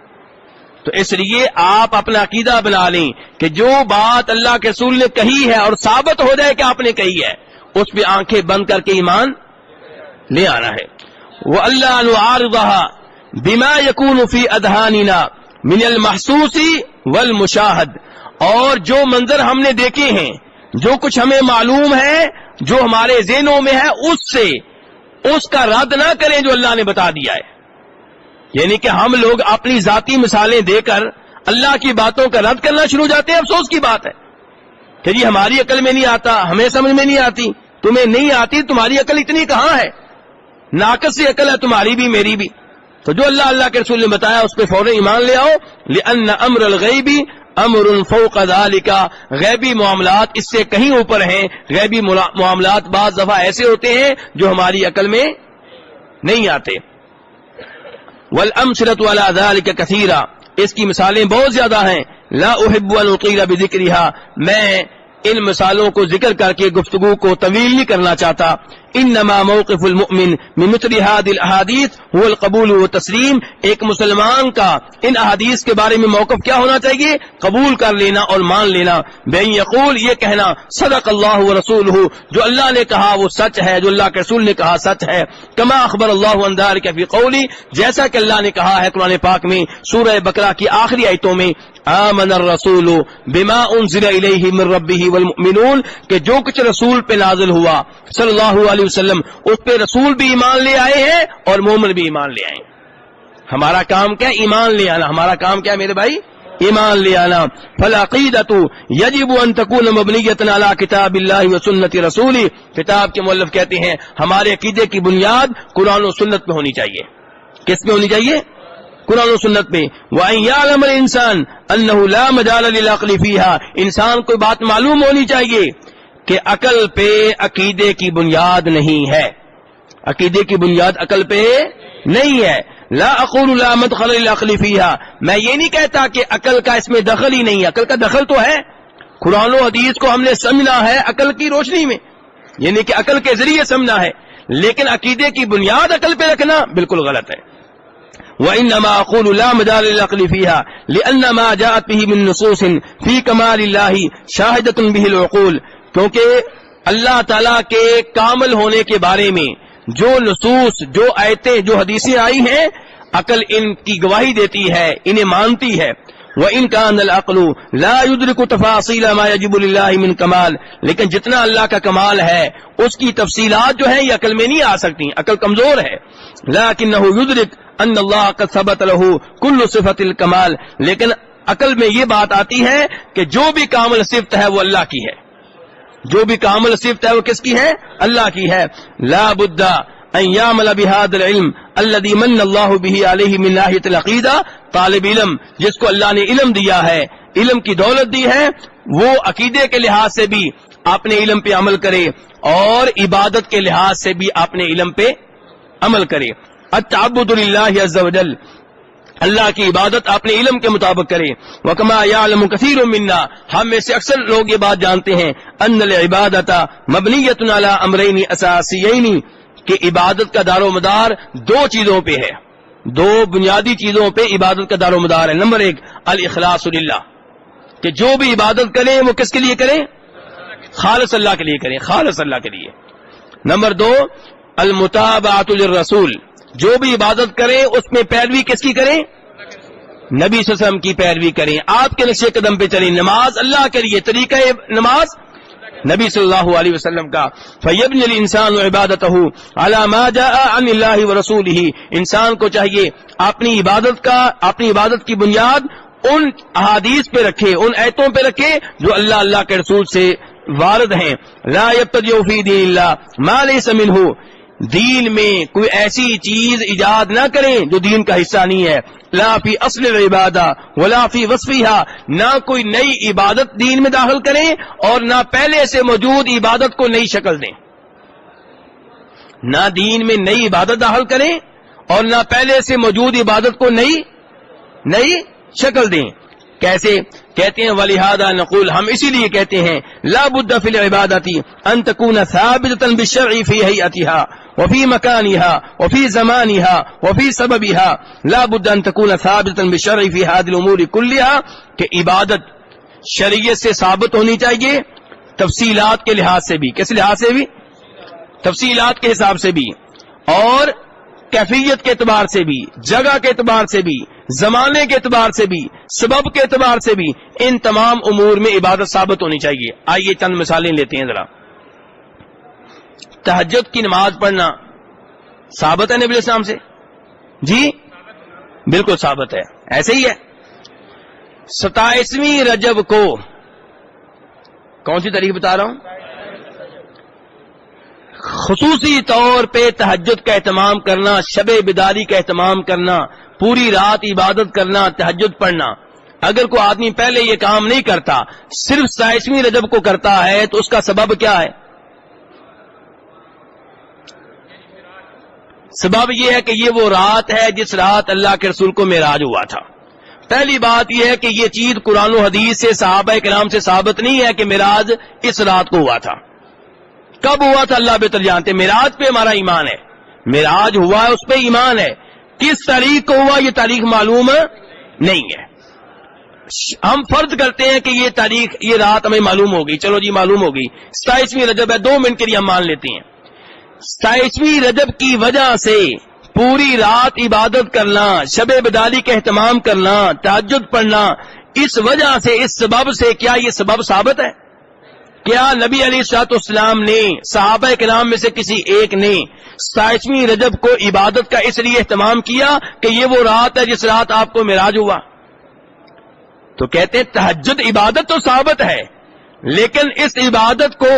Speaker 1: تو اس لیے آپ اپنا عقیدہ بنا لیں کہ جو بات اللہ کے رسول نے کہی ہے اور ثابت ہو جائے کہ آپ نے کہی ہے اس پہ آنکھیں بند کر کے ایمان لے آنا ہے. وَأَلَّا نُعَارِضَهَا بِمَا يَكُونُ فِي أَذْهَانِنَا مِنَ الْمَحْسُوسِ وَالْمُشَاهَدِ. اور جو منظر ہم نے دیکھے ہیں، جو کچھ ہمیں معلوم ہے، جو ہمارے ذہنوں میں ہے، اس سے اس کا رد نہ کریں جو اللہ نے بتا دیا ہے. یعنی کہ ہم لوگ اپنی ذاتی مثالیں دے کر اللہ کی باتوں کا رد کرنا شروع ہو جاتے ہیں. افسوس کی بات ہے کہ جی ہماری عقل میں نہیں آتا، ہمیں سمجھ میں نہیں آتی. تمہیں نہیں آتی، تمہاری عقل اتنی کہاں ہے؟ ناقص سی عقل ہے تمہاری بھی میری بھی. تو جو اللہ کے رسول نے بتایا اس پہ فوراً ایمان لے آؤ. لأن امر الغیب امر فوق ذلك. غیبی معاملات اس سے کہیں اوپر ہیں. غیبی معاملات بعض دفعہ ایسے ہوتے ہیں جو ہماری عقل میں نہیں آتے. والامثلة على ذلك كثيرا. اس کی مثالیں بہت زیادہ ہیں. لا احب ان اطيل بذكرها. میں ان مثالوں کو ذکر کر کے گفتگو کو طویل نہیں کرنا چاہتا. انما موقف المؤمن من مثل هذه الاحاديث هو القبول والتسلیم. ایک مسلمان کا ان احادیث کے بارے میں موقف کیا ہونا چاہیے؟ قبول کر لینا اور مان لینا. بین یقول، یہ کہنا صدق اللہ ورسولہ، جو اللہ نے کہا وہ سچ ہے، جو اللہ کے رسول نے کہا سچ ہے. کما اخبر اللہ عن ذلك فی قولی، جیسا کہ اللہ نے کہا ہے قرآن پاک میں سورہ بقرہ کی آخری آیتوں میں، آمن الرسول بما انزل الیہ من ربہ والمؤمنون، کہ جو کچھ رسول پہ نازل ہوا صلی اللہ علیہ وسلم اس پہ رسول بھی ایمان لے آئے ہیں اور مومن بھی ایمان لے آئے. ہمارا کام کیا؟ ایمان لے آنا. ہمارا کام کیا میرے بھائی؟ ایمان لے آنا. فالعقیدۃ یجب ان تکون مبنیۃ علی کتاب اللہ و سنت رسولہ. کتاب کے مؤلف کہتے ہیں ہمارے عقیدے کی بنیاد قرآن و سنت پہ ہونی چاہیے. کس پہ ہونی چاہیے؟ قرآن و سنت پہ. وَأَن يَعْلَمَ الْإِنسَانُ أَنَّهُ لَا مَجَالَ لِلْعَقْلِ فِيهَا. انسان کو بات معلوم ہونی چاہیے کہ عقل پہ عقیدے کی بنیاد نہیں ہے. عقیدے کی بنیاد عقل پہ نہیں ہے. لا اقول لا مدخل للعقل فيها. میں یہ نہیں کہتا کہ عقل کا اس میں دخل ہی نہیں ہے. عقل کا دخل تو ہے. قرآن و حدیث کو ہم نے سمجھنا ہے عقل کی روشنی میں، یعنی کہ عقل کے ذریعے سمجھنا ہے. لیکن عقیدے کی بنیاد عقل پہ رکھنا بالکل غلط ہے. وَإِنَّمَا أَقُولُ لَا مَجَالَ لِلْعَقْلِ فِيهَا لِأَنَّ مَا جَاءَتْ بِهِ مِن نُّصُوصٍ فِي كَمَالِ اللَّهِ شَاهِدَةٌ بِهِ الْعُقُولُ. کیونکہ اللہ تعالیٰ کے کامل ہونے کے بارے میں جو نصوص، جو آیتیں، جو حدیثیں آئی ہیں، عقل ان کی گواہی دیتی ہے، انہیں مانتی ہے. وَإِن كَانَ الْعَقْلُ لَا يُدْرِكُ تَفَاصِيلَ مَا يَجِبُ لِلَّهِ مِن كَمَالٍ. لیکن جتنا اللہ کا کمال ہے اس کی تفصیلات جو ہیں یہ عقل میں نہیں آ سکتی. عقل کمزور ہے. لَكِنَّهُ يُدْرِكُ ان اللہ قد ثبت له كل صفت الکمال. لیکن عقل میں یہ بات آتی ہے کہ جو بھی کامل صفت ہے وہ اللہ کی ہے. جو بھی کامل صفت ہے وہ کس کی ہے؟ اللہ کی ہے. لا بد ان يعمل بهذا العلم الذي من الله به عليه من ناحية العقیدہ. طالب علم جس کو اللہ نے علم دیا ہے، علم کی دولت دی ہے، وہ عقیدے کے لحاظ سے بھی اپنے علم پہ عمل کرے اور عبادت کے لحاظ سے بھی اپنے علم پہ عمل کرے. التعبد للہ عز وجل، اللہ کی عبادت اپنے علم کے مطابق کرے. وکما یعلم کثیر منا، ہم میں سے اکثر لوگ یہ بات جانتے ہیں، ان العبادۃ مبنیۃ علی امرین اساسیین، کہ عبادت کا دار و مدار دو چیزوں پہ ہے. دو بنیادی چیزوں پہ عبادت کا دار و مدار ہے. نمبر ایک الاخلاص للہ، کہ جو بھی عبادت کریں وہ کس کے لیے کریں؟ خالص اللہ کے لیے کریں، خالص اللہ کے لیے. نمبر دو المتابعۃ للرسول، جو بھی عبادت کریں اس میں پیروی کس کی کریں؟ نبی صلی اللہ علیہ وسلم کی پیروی کریں، آپ کے نقش قدم پہ چلیں. نماز اللہ کے لیے، طریقہ نماز نبی صلی اللہ علیہ وسلم کا. فیبنی الانسان عبادتہ علی ما جاء عن اللہ ورسولہ. انسان کو چاہیے اپنی عبادت کی بنیاد ان احادیث پہ رکھے، ان آیتوں پہ رکھے جو اللہ کے رسول سے وارد ہیں. لا یبتدع فی دین اللہ ما لیس منہ، دین میں کوئی ایسی چیز ایجاد نہ کریں جو دین کا حصہ نہیں ہے. لا فی اصل العبادہ ولا فی وصفہا، نہ کوئی نئی عبادت دین میں داخل کریں اور نہ پہلے سے موجود عبادت کو نئی شکل دیں. نہ دین میں نئی عبادت داخل کریں اور نہ پہلے سے موجود عبادت کو نئی شکل دیں. کیسے؟ کہتے ہیں وَلِهَذَا نقول، ہم اسی لیے کہتے ہیں لا بد فی العبادۃ ان تکون ثابتۃ بالشرع فی ہیئتها وفی مکانها وفی زمانها وفی سببها، لا بد ان تکون ثابتۃ بالشرع فی هذه الامور كلها، کہ عبادت شریعت سے ثابت ہونی چاہیے، تفصیلات کے لحاظ سے بھی، کس لحاظ سے بھی؟ تفصیلات کے حساب سے بھی، اور کیفیت کے اعتبار سے بھی، جگہ کے اعتبار سے بھی، زمانے کے اعتبار سے بھی، سبب کے اعتبار سے بھی، ان تمام امور میں عبادت ثابت ہونی چاہیے۔ آئیے چند مثالیں لیتے ہیں ذرا۔ تہجد کی نماز پڑھنا ثابت ہے نبی علیہ السلام سے؟ جی بالکل ثابت ہے، ایسے ہی ہے۔ 27ویں رجب کو، کون سی تاریخ بتا رہا ہوں؟ خصوصی طور پہ تہجد کا اہتمام کرنا، شب بیداری کا اہتمام کرنا، پوری رات عبادت کرنا، تہجد پڑھنا۔ اگر کوئی آدمی پہلے یہ کام نہیں کرتا، صرف 27ویں رجب کو کرتا ہے، تو اس کا سبب کیا ہے؟ سبب یہ ہے کہ یہ وہ رات ہے جس رات اللہ کے رسول کو معراج ہوا تھا۔ پہلی بات یہ ہے کہ یہ چیز قرآن و حدیث سے، صحابہ کرام سے ثابت نہیں ہے کہ معراج اس رات کو ہوا تھا۔ کب ہوا تھا اللہ بہتر جانتے۔ معراج پہ ہمارا ایمان ہے، معراج ہوا ہے اس پہ ایمان ہے، کس تاریخ کو ہوا یہ تاریخ معلوم نہیں ہے۔ ہم فرض کرتے ہیں کہ یہ تاریخ، یہ رات ہمیں معلوم ہوگی، چلو جی معلوم ہوگی 27ویں رجب ہے، 2 منٹ کے لیے ہم مان لیتے ہیں۔ 27ویں رجب کی وجہ سے پوری رات عبادت کرنا، شب بیداری کا اہتمام کرنا، تہجد پڑھنا، اس وجہ سے، اس سبب سے، کیا یہ سبب ثابت ہے؟ کیا نبی علیہ الصلوۃ والسلام نے، صحابہ کرام میں سے کسی ایک نے 27ویں رجب کو عبادت کا اس لیے اہتمام کیا کہ یہ وہ رات ہے جس رات آپ کو معراج ہوا؟ تو کہتے ہیں تہجد عبادت تو ثابت ہے، لیکن اس عبادت کو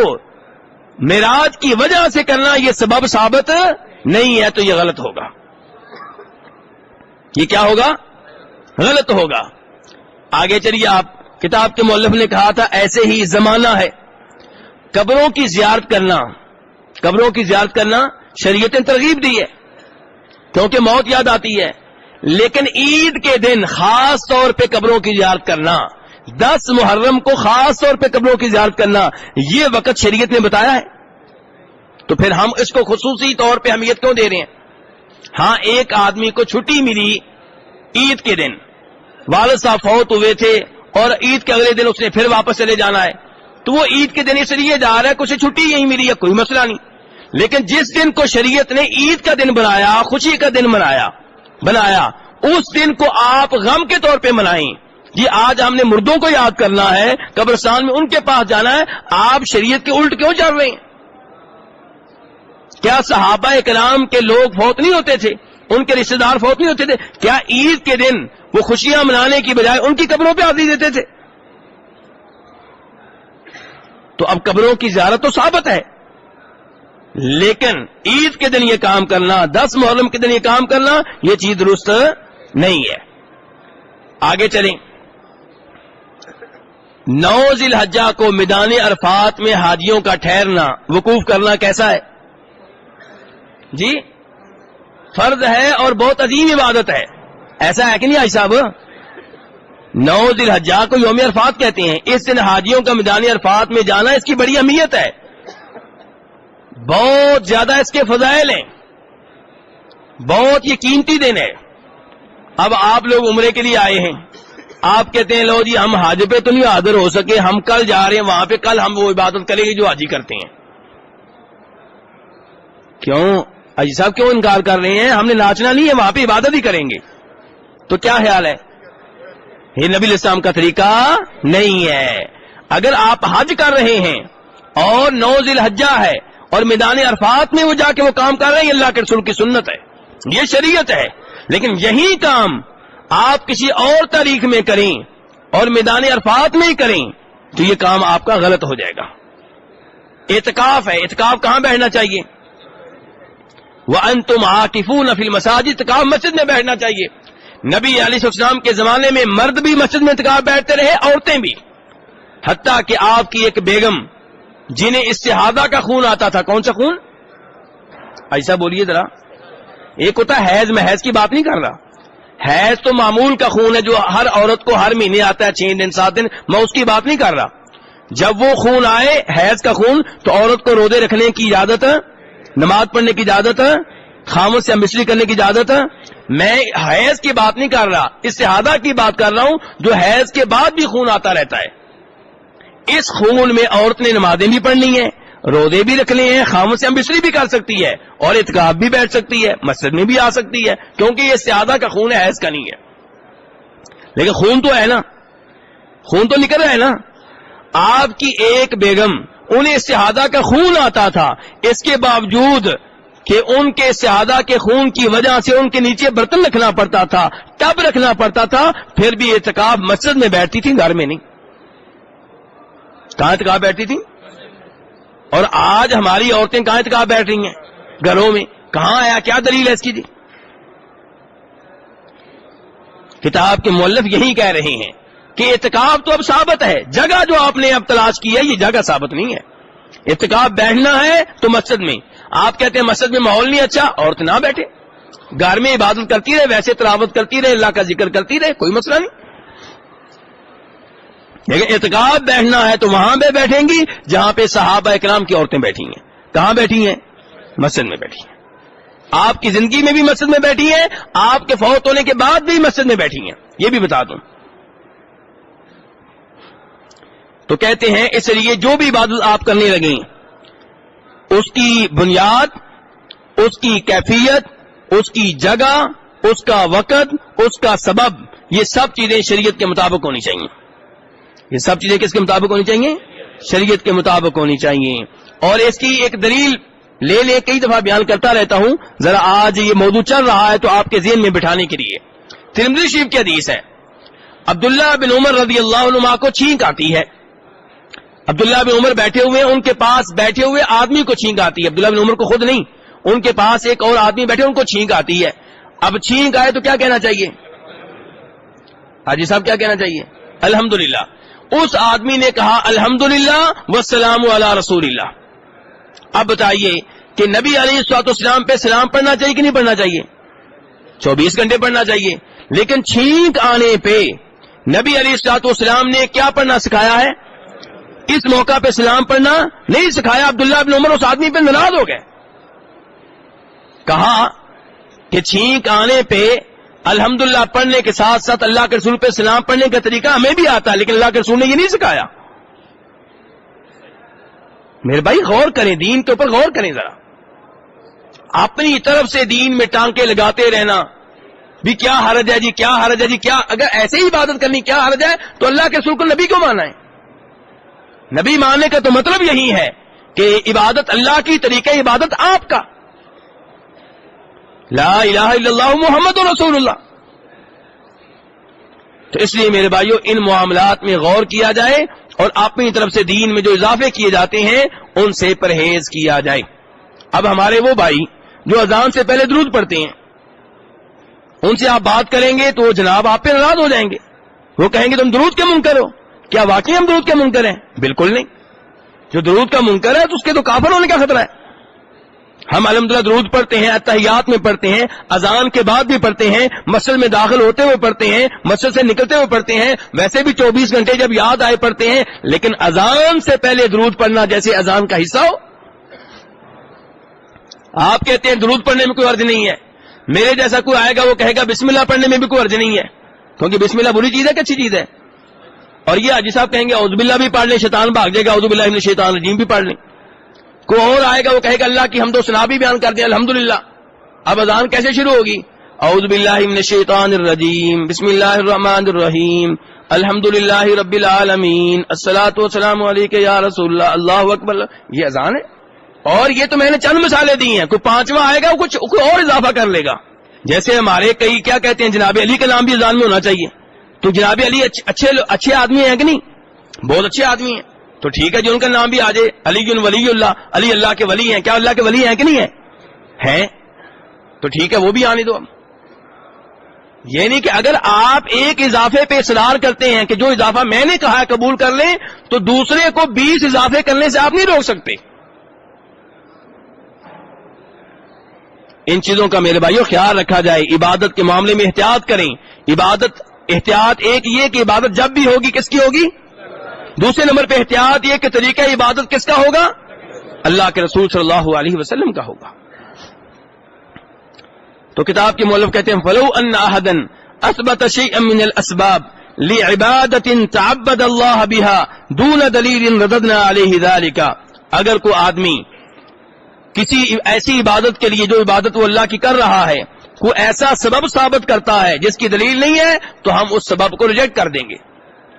Speaker 1: معراج کی وجہ سے کرنا یہ سبب ثابت نہیں ہے، تو یہ غلط ہوگا۔ یہ کیا ہوگا؟ غلط ہوگا۔ آگے چلیے، آپ کتاب کے مؤلف نے کہا تھا ایسے ہی زمانہ ہے۔ قبروں کی زیارت کرنا، قبروں کی زیارت کرنا شریعت نے ترغیب دی ہے، کیونکہ موت یاد آتی ہے، لیکن عید کے دن خاص طور پہ قبروں کی زیارت کرنا، 10 محرم کو خاص طور پہ قبروں کی زیارت کرنا، یہ وقت شریعت نے بتایا ہے، تو پھر ہم اس کو خصوصی طور پہ اہمیت کیوں دے رہے ہیں؟ ہاں، ایک آدمی کو چھٹی ملی عید کے دن، والد صاحب فوت ہوئے تھے اور عید کے اگلے دن اس نے پھر واپس چلے جانا ہے، تو وہ عید کے دن اس لیے جا رہا ہے کہ اسے چھٹی یہیں ملی ہے، کوئی مسئلہ نہیں۔ لیکن جس دن کو شریعت نے عید کا دن بنایا، خوشی کا دن بنایا، اس دن کو آپ غم کے طور پہ منائیں۔ جی آج ہم نے مردوں کو یاد کرنا ہے، قبرستان میں ان کے پاس جانا ہے، آپ شریعت کے الٹ کیوں چل رہے ہیں؟ کیا صحابہ کرام کے لوگ فوت نہیں ہوتے تھے؟ ان کے رشتہ دار فوت نہیں ہوتے تھے؟ کیا عید کے دن وہ خوشیاں منانے کی بجائے ان کی قبروں پہ حاضری دیتے تھے؟ تو اب قبروں کی زیارت تو ثابت ہے، لیکن عید کے دن یہ کام کرنا، 10 محرم کے دن یہ کام کرنا، یہ چیز درست نہیں ہے۔ آگے چلیں، 9 ذی الحجہ کو میدان عرفات میں حاجیوں کا ٹھہرنا، وقوف کرنا کیسا ہے؟ جی فرض ہے اور بہت عظیم عبادت ہے، ایسا ہے کہ نہیں حاجی صاحب؟ 9 ذی الحجہ کو یوم عرفات کہتے ہیں، اس دن حاجیوں کا میدان عرفات میں جانا، اس کی بڑی اہمیت ہے، بہت زیادہ اس کے فضائل ہیں، بہت یہ قیمتی دن ہے۔ اب آپ لوگ عمرے کے لیے آئے ہیں، آپ کہتے ہیں لو جی ہم حج پہ تو نہیں حاضر ہو سکے، ہم کل جا رہے ہیں وہاں پہ، کل ہم وہ عبادت کریں گے جو حاجی کرتے ہیں۔ کیوں حاجی صاحب کیوں انکار کر رہے ہیں؟ ہم نے ناچنا نہیں ہے، وہاں پہ عبادت ہی کریں گے، تو کیا خیال ہے؟ یہ نبی علیہ السلام کا طریقہ نہیں ہے۔ اگر آپ حج کر رہے ہیں اور 9 ذی الحجہ ہے اور میدان عرفات میں وہ جا کے وہ کام کر رہے ہیں، یہ اللہ کے رسول کی سنت ہے، یہ شریعت ہے، لیکن یہی کام آپ کسی اور تاریخ میں کریں اور میدان عرفات میں ہی کریں تو یہ کام آپ کا غلط ہو جائے گا۔ اعتکاف ہے، اعتکاف کہاں بیٹھنا چاہیے؟ وَأَنْتُمْ عَاكِفُونَ فِي الْمَسَاجِدِ، اعتکاف مسجد میں بیٹھنا چاہیے۔ نبی علیہ السلام کے زمانے میں مرد بھی مسجد میں اعتکاف بیٹھتے رہے، عورتیں بھی، حتیٰ کہ آپ کی ایک بیگم جنہیں استحاضہ کا خون آتا تھا، کون سا خون؟ ایسا بولیے ذرا، ایک ہوتا ہے حیض، میں حیض کی بات نہیں کر رہا، حیض تو معمول کا خون ہے جو ہر عورت کو ہر مہینے آتا ہے 6 دن 7 دن، میں اس کی بات نہیں کر رہا. جب وہ خون آئے حیض کا خون تو عورت کو روزے رکھنے کی اجازت ہے، نماز پڑھنے کی اجازت ہے، خامد سے مصری کرنے کی اجازت ہے. میں حیض کی بات نہیں کر رہا، استحاضہ کی بات کر رہا ہوں جو حیض کے بعد بھی خون آتا رہتا ہے. اس خون میں عورت نے نمازیں بھی پڑھنی ہیں، روزے بھی رکھنے ہیں، خامد سے مصری بھی کر سکتی ہے اور اعتکاف بھی بیٹھ سکتی ہے، مسجد میں بھی آ سکتی ہے، کیونکہ یہ استحاضہ کا خون ہے، حیض کا نہیں ہے. لیکن خون تو ہے نا، خون تو نکل رہا ہے نا. آپ کی ایک بیگم انہیں استحاضہ کا خون آتا تھا، اس کے باوجود کہ ان کے استحاضہ کے خون کی وجہ سے ان کے نیچے برتن رکھنا پڑتا تھا، ٹب رکھنا پڑتا تھا، پھر بھی اعتکاف مسجد میں بیٹھتی تھی، گھر میں نہیں. کہاں اعتکاف بیٹھتی تھی؟ اور آج ہماری عورتیں کہاں اعتکاف بیٹھ رہی ہیں؟ گھروں میں. کہاں آیا؟ کیا دلیل ہے اس کی جی؟ کتاب کے مؤلف یہی کہہ رہے ہیں کہ اعتکاف تو اب ثابت ہے، جگہ جو آپ نے اب تلاش کی ہے یہ جگہ ثابت نہیں ہے. اعتکاف بیٹھنا ہے تو مسجد میں. آپ کہتے ہیں مسجد میں ماحول نہیں اچھا، عورت نہ بیٹھے، گھر میں عبادت کرتی رہے، ویسے تلاوت کرتی رہے، اللہ کا ذکر کرتی رہے، کوئی مسئلہ نہیں. لیکن اعتکاف بیٹھنا ہے تو وہاں پہ بیٹھیں گی جہاں پہ صحابہ اکرام کی عورتیں بیٹھی ہیں. کہاں بیٹھی ہیں؟ مسجد میں بیٹھی ہیں. آپ کی زندگی میں بھی مسجد میں بیٹھی ہیں، آپ کے فوت ہونے کے بعد بھی مسجد میں بیٹھی ہیں، یہ بھی بتا دوں. تو کہتے ہیں اس لیے جو بھی عبادت آپ کرنے لگیں اس کی بنیاد، اس کی کیفیت، اس کی جگہ، اس کا وقت، اس کا سبب، یہ سب چیزیں شریعت کے مطابق ہونی چاہیے. یہ سب چیزیں کس کے مطابق ہونی چاہیے؟ شریعت کے مطابق ہونی چاہیے. اور اس کی ایک دلیل لے کئی دفعہ بیان کرتا رہتا ہوں، ذرا آج یہ موضوع چل رہا ہے تو آپ کے ذہن میں بٹھانے کے لیے. ترمذی شریف کی حدیث ہے، عبداللہ بن عمر رضی اللہ عنہما کو چھینک آتی ہے. عبداللہ بن عمر بیٹھے ہوئے، ان کے پاس بیٹھے ہوئے آدمی کو چھینک آتی ہے. عبداللہ بن عمر کو خود نہیں، ان کے پاس ایک اور آدمی بیٹھے، ان کو چھینک آتی ہے. اب چھینک آئے تو کیا کہنا چاہیے؟ حاجی صاحب کیا کہنا چاہیے؟ الحمدللہ. اس آدمی نے کہا الحمدللہ والسلام علی رسول اللہ. اب بتائیے کہ نبی علیہ الصلوۃ والسلام پہ سلام پڑھنا چاہیے کہ نہیں پڑھنا چاہیے؟ 24 گھنٹے پڑھنا چاہیے. لیکن چھینک آنے پہ نبی علیہ الصلوۃ والسلام نے کیا پڑھنا سکھایا ہے؟ اس موقع پہ سلام پڑھنا نہیں سکھایا. عبداللہ بن عمر اس آدمی پہ ناراض ہو گئے. کہا کہ چھینک آنے پہ الحمدللہ پڑھنے کے ساتھ ساتھ اللہ کے رسول پہ سلام پڑھنے کا طریقہ ہمیں بھی آتا ہے، لیکن اللہ کے رسول نے یہ نہیں سکھایا. میرے بھائی غور کریں، دین کے اوپر غور کریں ذرا. اپنی طرف سے دین میں ٹانکے لگاتے رہنا بھی کیا حرج ہے جی، کیا حرج ہے جی، کیا اگر ایسے ہی عبادت کرنی کیا حرج ہے تو اللہ کے رسول کو نبی کو مانا ہے. نبی ماننے کا تو مطلب یہی ہے کہ عبادت اللہ کی، طریقہ عبادت آپ کا. لا الہ الا اللہ محمد رسول اللہ. تو اس لیے میرے بھائیوں ان معاملات میں غور کیا جائے اور اپنی طرف سے دین میں جو اضافے کیے جاتے ہیں ان سے پرہیز کیا جائے. اب ہمارے وہ بھائی جو اذان سے پہلے درود پڑھتے ہیں، ان سے آپ بات کریں گے تو جناب آپ پہ ناراض ہو جائیں گے. وہ کہیں گے تم درود کے منکر ہو. کیا واقعی ہم درود کے منکر ہیں؟ بالکل نہیں. جو درود کا منکر ہے تو اس کے تو کافر ہونے کا خطرہ ہے. ہم الحمدللہ درود پڑھتے ہیں، اتحیات میں پڑھتے ہیں، اذان کے بعد بھی پڑھتے ہیں، مسجد میں داخل ہوتے ہوئے پڑھتے ہیں، مسجد سے نکلتے ہوئے پڑھتے ہیں، ویسے بھی 24 گھنٹے جب یاد آئے پڑھتے ہیں. لیکن اذان سے پہلے درود پڑھنا جیسے اذان کا حصہ ہو. آپ کہتے ہیں درود پڑھنے میں کوئی حرج نہیں ہے. میرے جیسا کوئی آئے گا وہ کہے گا بسم اللہ پڑھنے میں بھی کوئی حرج نہیں ہے، کیونکہ بسم اللہ بری چیز ہے کہ اچھی چیز ہے. اور یہ حاجی صاحب کہیں گے اعوذ باللہ بھی پڑھ لیں، شیطان بھاگ جائے گا، اعوذ باللہ من الشیطان الرجیم بھی پڑھ لیں. کوئی اور آئے گا وہ کہے گا اللہ کی حمد و ثنا بھی بیان کر دیں الحمدللہ. اب اذان کیسے شروع ہوگی؟ اعوذ باللہ من الشیطان الرجیم بسم اللہ الرحمن الرحیم الحمدللہ رب العالمین الصلاۃ والسلام علیک یا رسول اللہ اللہ اکبر. یہ اذان ہے. اور یہ تو میں نے چند مثالیں دی ہیں. کوئی پانچواں آئے گا وہ کوئی اور اضافہ کر لے گا. جیسے ہمارے کئی کیا کہتے ہیں جناب علی کا نام بھی اذان میں ہونا چاہیے. تو جناب علی اچھے آدمی ہیں کہ نہیں؟ بہت اچھے آدمی ہیں. تو ٹھیک ہے جو ان کا نام بھی آ جائے، علی ولی اللہ، علی اللہ کے ولی ہیں. کیا اللہ کے ولی ہیں کہ نہیں ہیں؟ تو ٹھیک ہے وہ بھی آنے دو. یہ نہیں کہ اگر آپ ایک اضافے پہ اصرار کرتے ہیں کہ جو اضافہ میں نے کہا ہے قبول کر لیں، تو دوسرے کو 20 اضافے کرنے سے آپ نہیں روک سکتے. ان چیزوں کا میرے بھائیوں خیال رکھا جائے. عبادت کے معاملے میں احتیاط کریں. احتیاط ایک یہ کہ عبادت جب بھی ہوگی کس کی ہوگی. دوسرے نمبر پہ احتیاط یہ کہ طریقہ عبادت کس کا ہوگا. اللہ کے رسول صلی اللہ علیہ وسلم کا ہوگا. تو کتاب کے مؤلف کہتے ہیں فلو ان احدا اثبت شيئا من الاسباب لعبادة تعبد الله بها دون دلیل رددنا علیہ ذلك. اگر کوئی آدمی کسی ایسی عبادت کے لیے جو عبادت وہ اللہ کی کر رہا ہے کوئی ایسا سبب ثابت کرتا ہے جس کی دلیل نہیں ہے تو ہم اس سبب کو ریجیکٹ کر دیں گے.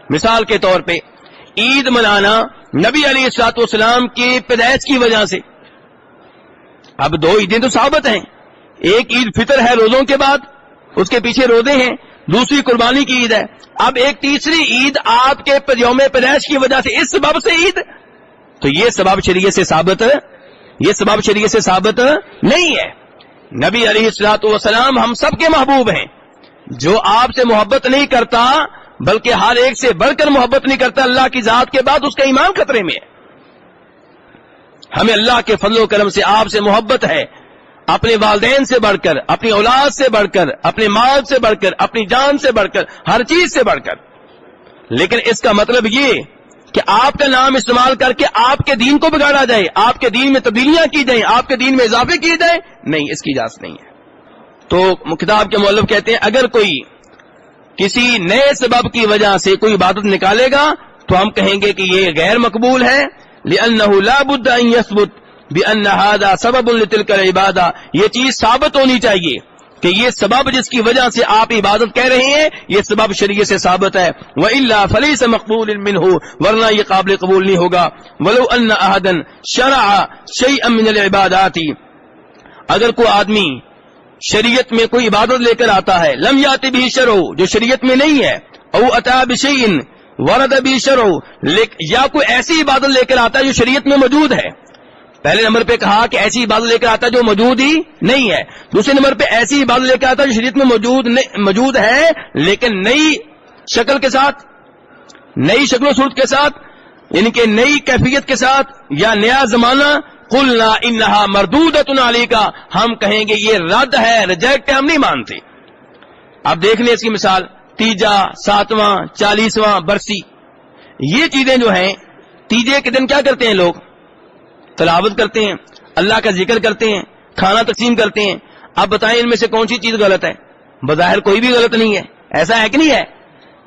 Speaker 1: مثال کے طور پہ عید منانا نبی علیہ الصلوۃ والسلام کی پیدائش کی وجہ سے. اب دو عیدیں تو ثابت ہیں. ایک عید فطر ہے روزوں کے بعد, اس کے پیچھے روزے ہیں. دوسری قربانی کی عید ہے. اب ایک تیسری عید آپ کے یوم پیدائش کی وجہ سے اس سبب سے عید, تو یہ سبب شریعت سے ثابت نہیں ہے. نبی علیہ الصلوۃ والسلام ہم سب کے محبوب ہیں. جو آپ سے محبت نہیں کرتا بلکہ ہر ایک سے بڑھ کر محبت نہیں کرتا اللہ کی ذات کے بعد, اس کا ایمان خطرے میں ہے. ہمیں اللہ کے فضل و کرم سے آپ سے محبت ہے, اپنے والدین سے بڑھ کر, اپنی اولاد سے بڑھ کر, اپنے مال سے بڑھ کر, اپنی جان سے بڑھ کر, ہر چیز سے بڑھ کر. لیکن اس کا مطلب یہ کہ آپ کا نام استعمال کر کے آپ کے دین کو بگاڑا جائے, آپ کے دین میں تبدیلیاں کی جائیں, آپ کے دین میں اضافے کیے جائیں, نہیں, اس کی اجازت نہیں ہے. تو کتاب کے مؤلف کہتے ہیں اگر کوئی کسی نئے سبب کی وجہ سے کوئی عبادت نکالے گا تو ہم کہیں گے کہ یہ غیر مقبول ہے. لأنه لا بد ان يثبت بأن هذا سبب لتلك العبادة. یہ چیز ثابت ہونی چاہیے کہ یہ سبب جس کی وجہ سے آپ عبادت کہہ رہے ہیں یہ سبب شریعت سے ثابت ہے. وإلا فليس مقبول منه, ورنہ یہ قابل قبول نہیں ہوگا. ولو ان احدا شرع شيئا من العبادات, اگر کوئی آدمی شریعت میں کوئی عبادت لے کر آتا ہے لم یاتی به شرع, جو شریعت میں نہیں ہے, او اتا بشیء ورد به شرع, یا کوئی ایسی عبادت لے کر آتا ہے جو شریعت میں موجود ہے. پہلے نمبر پہ کہا کہ ایسی عبادت لے کر آتا ہے جو موجود ہی نہیں ہے. دوسرے نمبر پہ ایسی عبادت لے کر آتا ہے جو شریعت میں موجود ہے لیکن نئی شکل کے ساتھ, نئی شکل و صورت کے ساتھ, یعنی کہ نئی کیفیت کے ساتھ یا نیا زمانہ. قلنا انہا مردودۃ علیک, ہم کہیں گے یہ رد ہے, ریجیکٹ ہے, ہم نہیں مانتے. اب دیکھ لیں اس کی مثال, تیجا, 7واں, 40واں برسی, یہ چیزیں جو ہیں تیجے کے دن کیا کرتے ہیں لوگ, تلاوت کرتے ہیں, اللہ کا ذکر کرتے ہیں, کھانا تقسیم کرتے ہیں. اب بتائیں ان میں سے کون سی چیز غلط ہے؟ بظاہر کوئی بھی غلط نہیں ہے, ایسا ہے کہ نہیں ہے؟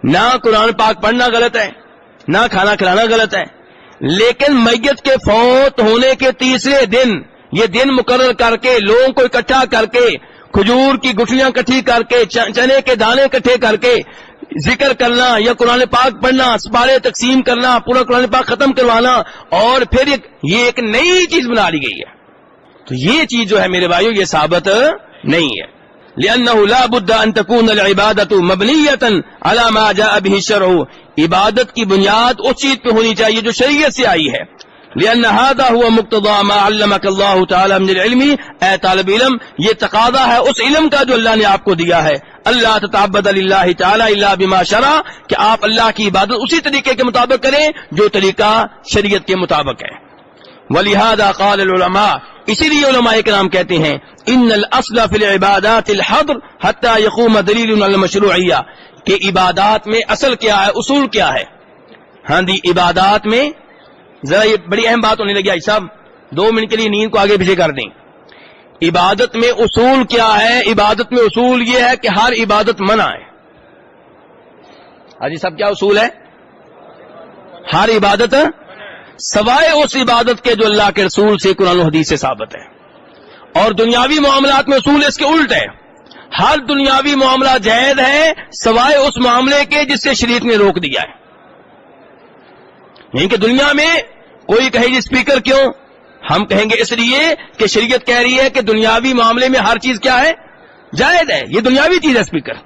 Speaker 1: نہ قرآن پاک پڑھنا غلط ہے, نہ کھانا کھلانا غلط ہے. لیکن میت کے فوت ہونے کے تیسرے دن یہ دن مقرر کر کے لوگوں کو اکٹھا کر کے کھجور کی گٹھلیاں اکٹھی کر کے چنے کے دانے اکٹھے کر کے ذکر کرنا یا قرآن پاک پڑھنا, سپارے تقسیم کرنا, پورا قرآن پاک ختم کروانا, اور پھر یہ ایک نئی چیز بنا لی گئی ہے. تو یہ چیز جو ہے میرے بھائیوں یہ ثابت نہیں ہے. لأنه لا بد ان تكون العبادة مبنية على ما جاء به الشرع, عبادت کی بنیاد اس چیز پہ ہونی چاہیے جو شریعت سے آئی ہے. لأن هذا هو مقتضى ما علمك الله تعالى من العلم, اے طالب علم یہ تقاضا ہے اس علم کا جو اللہ نے آپ کو دیا ہے. اللہ تتعبد للہ تعالی الا بما شرع, کہ آپ اللہ کی عبادت اسی طریقے کے مطابق کریں جو طریقہ شریعت کے مطابق ہے. ولہذا قال العلماء, اسی لیے علماء کرام کہتے ہیں ان الاصل فی العبادات الحظر حتى يقوم دلیل علی المشروعیہ, کہ عبادات میں اصل کیا ہے, اصول کیا ہے. ہاں جی, عبادات میں ذرا یہ بڑی اہم بات ہونے لگی. صاحب 2 منٹ کے لیے نیند کو آگے پیچھے کر دیں. عبادت میں اصول کیا ہے؟ عبادت میں اصول یہ ہے کہ ہر عبادت منع ہے. حاجی صاحب کیا اصول ہے؟ ہر عبادت سوائے اس عبادت کے جو اللہ کے رسول سے قرآن و حدیث سے ثابت ہے. اور دنیاوی معاملات میں اصول اس کے الٹ ہے. ہر دنیاوی معاملہ جائز ہے سوائے اس معاملے کے جس سے شریعت نے روک دیا ہے. یعنی کہ دنیا میں کوئی کہے جی اسپیکر کیوں, ہم کہیں گے اس لیے کہ شریعت کہہ رہی ہے کہ دنیاوی معاملے میں ہر چیز کیا ہے, جائز ہے. یہ دنیاوی چیز ہے اسپیکر,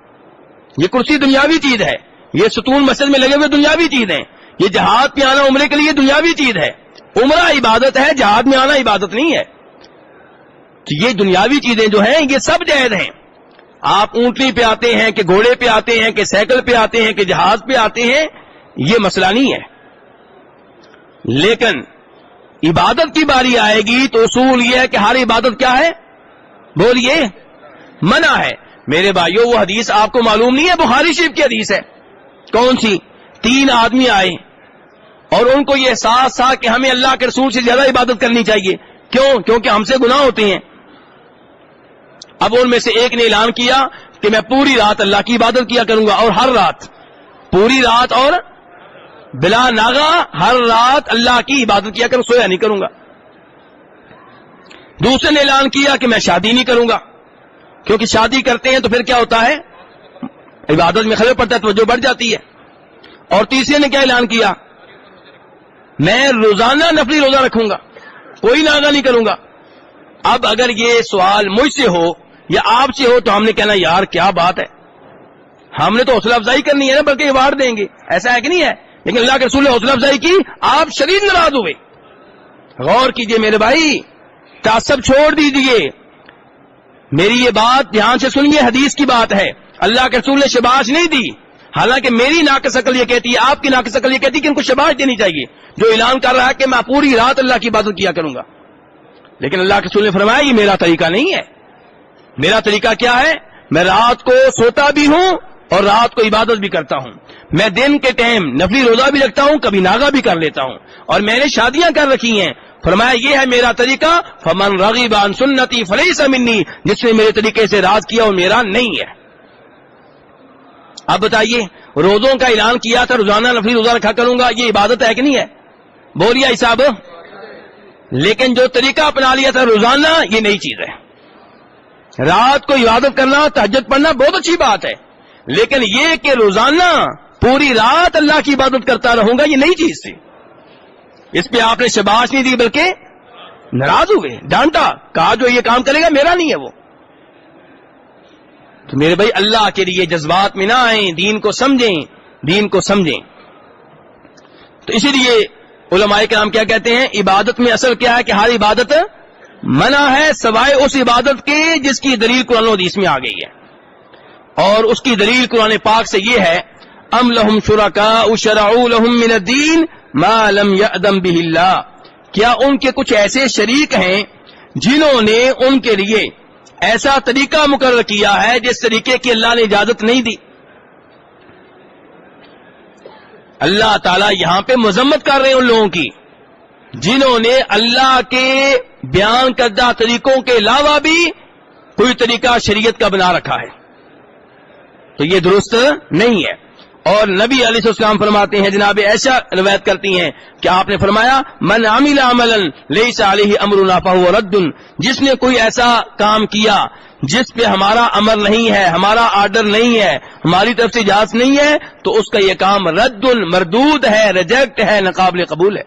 Speaker 1: یہ کرسی دنیاوی چیز ہے, یہ ستون مسجد میں لگے ہوئے دنیاوی چیز ہیں, یہ جہاد میں آنا عمرے کے لیے دنیاوی چیز ہے. عمرہ عبادت ہے, جہاد میں آنا عبادت نہیں ہے. تو یہ دنیاوی چیزیں جو ہیں یہ سب جائز ہیں. آپ اونٹنی پہ آتے ہیں کہ گھوڑے پہ آتے ہیں کہ سائیکل پہ آتے ہیں کہ جہاز پہ آتے ہیں, یہ مسئلہ نہیں ہے. لیکن عبادت کی باری آئے گی تو اصول یہ ہے کہ ہر عبادت کیا ہے, بولیے منع ہے. میرے بھائیوں وہ حدیث آپ کو معلوم نہیں ہے؟ بخاری شریف کی حدیث ہے. کون سی؟ 3 آدمی آئے اور ان کو یہ احساس تھا کہ ہمیں اللہ کے رسول سے زیادہ عبادت کرنی چاہیے. کیوں؟ کیونکہ ہم سے گناہ ہوتے ہیں. اب ان میں سے ایک نے اعلان کیا کہ میں پوری رات اللہ کی عبادت کیا کروں گا, اور ہر رات, پوری رات اور بلا ناغا ہر رات اللہ کی عبادت کیا کروں, سویا نہیں کروں گا. دوسرے نے اعلان کیا کہ میں شادی نہیں کروں گا, کیونکہ شادی کرتے ہیں تو پھر کیا ہوتا ہے, عبادت میں خلل پڑتا ہے, توجہ بڑھ جاتی ہے. اور تیسرے نے کیا اعلان کیا, میں روزانہ نفلی روزہ رکھوں گا, کوئی ناغا نہیں کروں گا. اب اگر یہ سوال مجھ سے ہو یا آپ سے ہو تو ہم نے کہنا یار کیا بات ہے, ہم نے تو حوصلہ افزائی کرنی ہے نا, بلکہ ایوارڈ دیں گے, ایسا ہے کہ نہیں ہے؟ لیکن اللہ کے رسول نے حوصلہ افزائی کی, آپ شدید ناراض ہوئے. غور کیجئے میرے بھائی, تعصب چھوڑ دیجئے, میری یہ بات دھیان سے سنیے, حدیث کی بات ہے. اللہ کے رسول نے شاباش نہیں دی, حالانکہ میری ناقص عقل یہ کہتی ہے, آپ کی ناقص عقل یہ کہتی ہے کہ ان کو شاباش دینی چاہیے جو اعلان کر رہا ہے کہ میں پوری رات اللہ کی عبادت کیا کروں گا. لیکن اللہ کے رسول نے فرمایا یہ میرا طریقہ نہیں ہے. میرا طریقہ کیا ہے؟ میں رات کو سوتا بھی ہوں اور رات کو عبادت بھی کرتا ہوں. میں دن کے ٹائم نفلی روزہ بھی رکھتا ہوں, کبھی ناغا بھی کر لیتا ہوں, اور میں نے شادیاں کر رکھی ہیں. فرمایا یہ ہے میرا طریقہ, فمن رغب عن سنتی فلیس منی, جس نے میرے طریقے سے راز کیا وہ میرا نہیں ہے. اب بتائیے, روزوں کا اعلان کیا تھا, روزانہ نفلی روزہ رکھا کروں گا, یہ عبادت ہے کہ نہیں ہے؟ بولیے صاحب. لیکن جو طریقہ اپنا لیا تھا روزانہ, یہ نئی چیز ہے. رات کو عبادت کرنا, تہجد پڑھنا بہت اچھی بات ہے, لیکن یہ کہ روزانہ پوری رات اللہ کی عبادت کرتا رہوں گا, یہ نئی چیز تھی. اس پہ آپ نے شاباش نہیں دی بلکہ ناراض ہوئے, ڈانٹا, کہا جو یہ کام کرے گا میرا نہیں ہے وہ. تو میرے بھائی اللہ کے لیے جذبات میں نہ آئیں, دین کو سمجھیں, دین کو سمجھیں. تو اسی لیے علماء کرام کیا کہتے ہیں, عبادت میں اصل کیا ہے کہ ہر عبادت منع ہے سوائے اس عبادت کے جس کی دلیل قرآن و حدیث میں آ گئی ہے. اور اس کی دلیل قرآن پاک سے یہ ہے, ام لہم شرکاء شرعوا لہم من الدین ما لم یأذن بہ اللہ, کیا ان کے کچھ ایسے شریک ہیں جنہوں نے ان کے لیے ایسا طریقہ مقرر کیا ہے جس طریقے کی اللہ نے اجازت نہیں دی. اللہ تعالیٰ یہاں پہ مذمت کر رہے ہیں ان لوگوں کی جنہوں نے اللہ کے بیان کردہ طریقوں کے علاوہ بھی کوئی طریقہ شریعت کا بنا رکھا ہے, تو یہ درست نہیں ہے. اور نبی علیہ السلام فرماتے ہیں, جناب ایسا روایت کرتی ہیں کہ آپ نے فرمایا من عمل عملا لیس علیہ امرنا فہو رد, جس نے کوئی ایسا کام کیا جس پہ ہمارا امر نہیں ہے, ہمارا آرڈر نہیں ہے, ہماری طرف سے اجازت نہیں ہے, تو اس کا یہ کام رد, مردود ہے, ریجیکٹ ہے, ناقابل قبول ہے.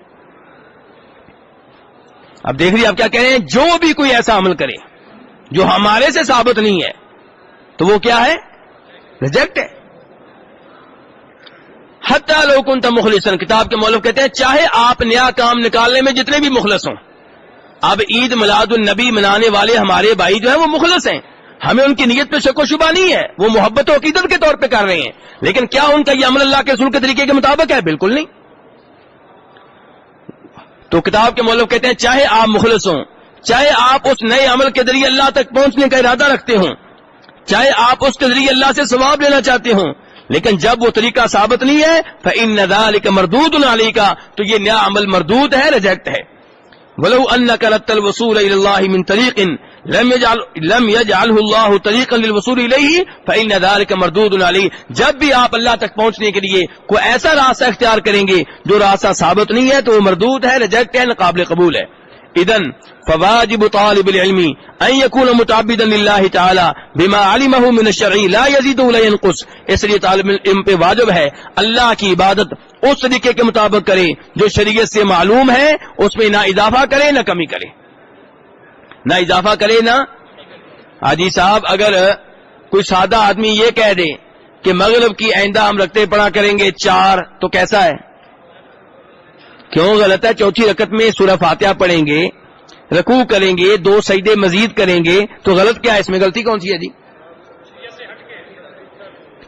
Speaker 1: اب دیکھ لیجیے آپ کیا کہہ رہے ہیں, جو بھی کوئی ایسا عمل کرے جو ہمارے سے ثابت نہیں ہے تو وہ کیا ہے, ریجیکٹ ہے. حتی لو کنت مخلصا, کتاب کے مؤلف کہتے ہیں چاہے آپ نیا کام نکالنے میں جتنے بھی مخلص ہوں. اب عید میلاد النبی منانے والے ہمارے بھائی جو ہیں وہ مخلص ہیں, ہمیں ان کی نیت پہ شک و شبہ نہیں ہے, وہ محبت و عقیدت کے طور پہ کر رہے ہیں, لیکن کیا ان کا یہ عمل اللہ کے رسول کے طریقے کے مطابق ہے؟ بالکل نہیں. تو کتاب کے مؤلف کہتے ہیں چاہے آپ مخلص ہوں, چاہے آپ اس نئے عمل کے ذریعے اللہ تک پہنچنے کا ارادہ رکھتے ہوں, چاہے آپ اس کے ذریعے اللہ سے ثواب لینا چاہتے ہوں, لیکن جب وہ طریقہ ثابت نہیں ہے فإن ذلك مردود علیک, تو یہ نیا عمل مردود ہے, ریجیکٹ ہے. ولو انك ردت الوصول الى الله من طريق لم يجعله الله طريقا للوصول اليه فإن ذلك مردود علیہ, جب بھی آپ اللہ تک پہنچنے کے لیے کوئی ایسا راستہ اختیار کریں گے جو راستہ ثابت نہیں ہے تو وہ مردود ہے, ریجیکٹ ہے, ناقابل قبول ہے. اذن فواجب طالب العلم ان يكون متعبدا لله تعالى بما علمه من الشرع لا يزيد ولا ينقص, اس لیے طالب علم پہ واجب ہے اللہ کی عبادت اس طریقے کے مطابق کرے جو شریعت سے معلوم ہے, اس میں نہ اضافہ کرے نہ کمی کرے, نہ اضافہ کرے نہ. حاجی صاحب اگر کوئی سادہ آدمی یہ کہہ دے کہ مغرب کی آئندہ ہم رکھتے پڑھا کریں گے 4, تو کیسا ہے؟ کیوں غلط ہے؟ چوتھی رکعت میں سورہ فاتحہ پڑھیں گے, رکوع کریں گے, 2 سجدے مزید کریں گے, تو غلط کیا ہے؟ اس میں غلطی کون سی ہے جی؟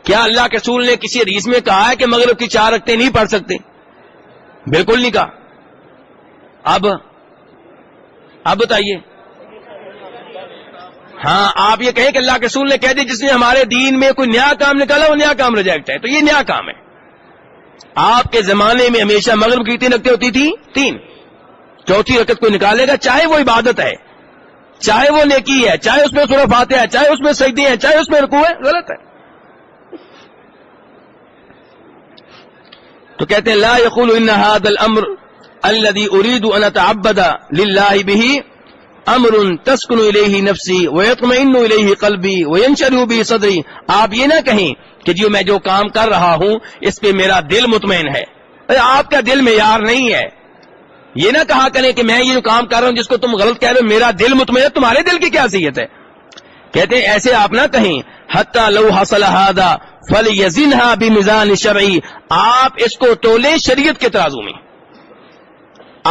Speaker 1: کیا اللہ کے رسول نے کسی حدیث میں کہا ہے کہ مغرب کی 4 رکعتیں نہیں پڑھ سکتے؟ بالکل نہیں کہا. اب بتائیے, ہاں آپ یہ کہیں کہ اللہ کے رسول نے کہہ دی جس نے ہمارے دین میں کوئی نیا کام نکالا وہ نیا کام ریجیکٹ ہے، تو یہ نیا کام ہے. آپ کے زمانے میں ہمیشہ مغرب کی 3 رکعتیں ہوتی تھی، 3. چوتھی رکعت کوئی نکالے گا چاہے وہ عبادت ہے، چاہے وہ نیکی ہے، چاہے اس میں سورہ فاتحہ ہے، چاہے اس میں سجدے ہیں، چاہے اس میں رکوع ہے، غلط ہے. تو کہتے ہیں لا يقول ان هذا الامر الذي اريد ان اتعبد لله به امر تسكن الیہ نفسی ویطمئن الیہ قلبی وینشرح به صدری. آپ یہ نہ کہیں کہ جو میں جو کام کر رہا ہوں اس پہ میرا دل مطمئن ہے. آپ کا دل معیار نہیں ہے. یہ نہ کہا کریں کہ میں یہ جو کام کر رہا ہوں جس کو تم غلط کہہ رہے ہو میرا دل مطمئن ہے. تمہارے دل کی کیا حیثیت ہے؟ کہتے ہیں ایسے آپ نہ کہیں حتی لو حصل هذا فلیزنها بمیزان شرعی. آپ اس کو تولیں شریعت کے ترازو میں،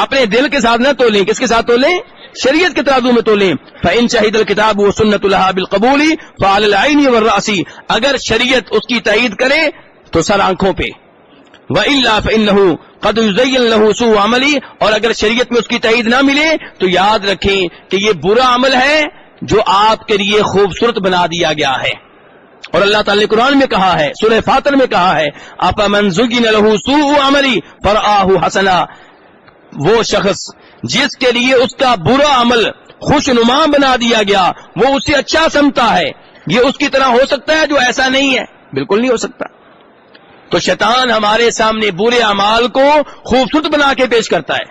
Speaker 1: اپنے دل کے ساتھ نہ تولیں. کس کے ساتھ تولیں؟ شریعت کے ترازو میں تولیں. فإن شهد الكتاب وسنة لها بالقبول فعلى العين والرأس. اگر شریعت اس کی تائید کرے تو سر آنکھوں پہ، وإلا فإنه قد يزين له سوء عملی. اور اگر شریعت میں اس کی تائید نہ ملے تو یاد رکھیں کہ یہ برا عمل ہے جو آپ کے لیے خوبصورت بنا دیا گیا ہے. اور اللہ تعالی نے قرآن میں کہا ہے، سورہ فاطر میں کہا ہے أَفَمَنْ زُيِّنَ لَهُ سُوءُ عَمَلِهِ فَرَآهُ حَسَنًا. وہ شخص جس کے لیے اس کا برا عمل خوشنما بنا دیا گیا وہ اسے اچھا سمجھتا ہے، یہ اس کی طرح ہو سکتا ہے جو ایسا نہیں ہے؟ بالکل نہیں ہو سکتا. تو شیطان ہمارے سامنے برے اعمال کو خوبصورت بنا کے پیش کرتا ہے.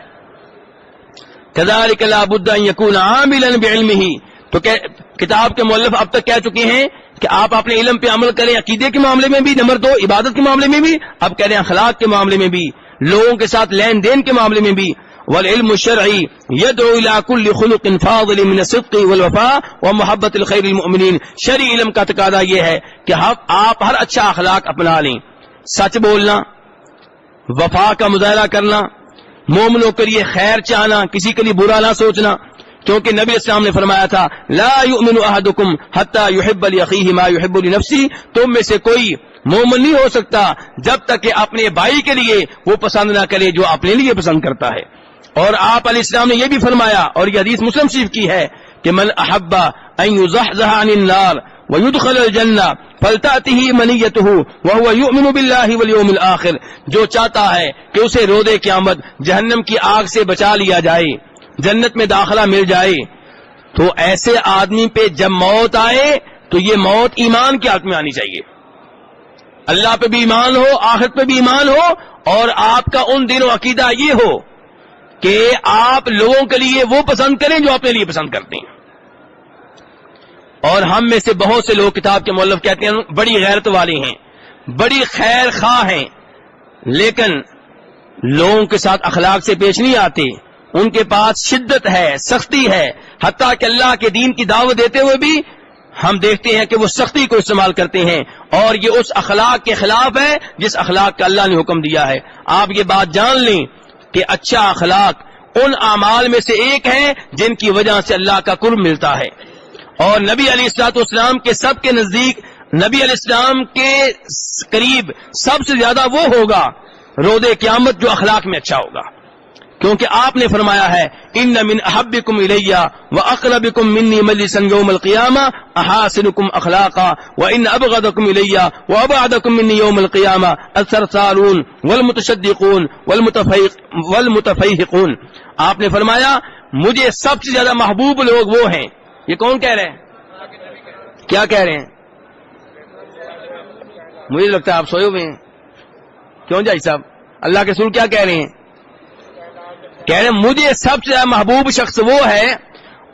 Speaker 1: كَذَلِكَ لَا بُدَّ أَن يَكُونَ عَامِلًا بِعِلْمِهِ. تو کتاب کے مؤلف اب تک کہہ چکے ہیں کہ آپ اپنے علم پہ عمل کریں، عقیدے کے معاملے میں بھی، نمبر 2 عبادت کے معاملے میں بھی، اب کہہ رہے ہیں اخلاق کے معاملے میں بھی، لوگوں کے ساتھ لین دین کے معاملے میں بھی. والعلم الشرعی يدعو الى كل خلق فاضل من الصدق والوفاء ومحبت الخير المؤمنین. شرعی علم کا تقاضا یہ ہے کہ آپ ہر اچھا اخلاق اپنا لیں، سچ بولنا، وفا کا مظاہرہ کرنا، مومنوں کے لیے خیر چاہنا، کسی کے لیے برا نہ سوچنا. کیونکہ نبی اسلام نے فرمایا تھا لا يؤمن احدكم حتى يحب لاخيه ما يحب لنفسه. تم میں سے کوئی مومن نہیں ہو سکتا جب تک کہ اپنے بھائی کے لیے وہ پسند نہ کرے جو اپنے لیے پسند کرتا ہے. اور آپ علیہ السلام نے یہ بھی فرمایا، اور یہ حدیث مسلم شریف کی ہے کہ من احب ان يزحزح عن النار ويدخل الجنہ فلتأته منیته وهو يؤمن بالله واليوم الآخر. جو چاہتا ہے کہ اسے روز قیامت جہنم کی آگ سے بچا لیا جائے، جنت میں داخلہ مل جائے، تو ایسے آدمی پہ جب موت آئے تو یہ موت ایمان کی حالت میں آنی چاہیے. اللہ پہ بھی ایمان ہو، آخرت پہ بھی ایمان ہو، اور آپ کا ان دنوں عقیدہ یہ ہو کہ آپ لوگوں کے لیے وہ پسند کریں جو اپنے لیے پسند کرتے ہیں. اور ہم میں سے بہت سے لوگ کتاب کے مؤلف کہتے ہیں بڑی غیرت والے ہیں، بڑی خیر خواہ ہیں، لیکن لوگوں کے ساتھ اخلاق سے پیش نہیں آتے. ان کے پاس شدت ہے، سختی ہے، حتیٰ کہ اللہ کے دین کی دعوت دیتے ہوئے بھی ہم دیکھتے ہیں کہ وہ سختی کو استعمال کرتے ہیں، اور یہ اس اخلاق کے خلاف ہے جس اخلاق کا اللہ نے حکم دیا ہے. آپ یہ بات جان لیں کہ اچھا اخلاق ان اعمال میں سے ایک ہے جن کی وجہ سے اللہ کا قرب ملتا ہے. اور نبی علیہ الصلوۃ والسلام کے سب کے نزدیک، نبی علیہ السلام کے قریب سب سے زیادہ وہ ہوگا روز قیامت جو اخلاق میں اچھا ہوگا. کیونکہ آپ نے فرمایا ہے ان من احبکم الی واقربکم منی مجلسا یوم القیامہ احاسنکم اخلاقا وان ابغضکم الی وابعدکم منی یوم القیامہ الثرثارون والمتشدقون والمتفیحقون. آپ نے فرمایا مجھے سب سے زیادہ محبوب لوگ وہ ہیں. یہ کون کہہ رہے ہیں؟ کیا کہہ رہے ہیں؟ مجھے لگتا ہے آپ سوئے ہوئے ہیں. کیوں جائی صاحب؟ اللہ کے رسول کیا کہہ رہے ہیں؟ کہہ رہے ہیں مجھے سب سے زیادہ محبوب شخص وہ ہے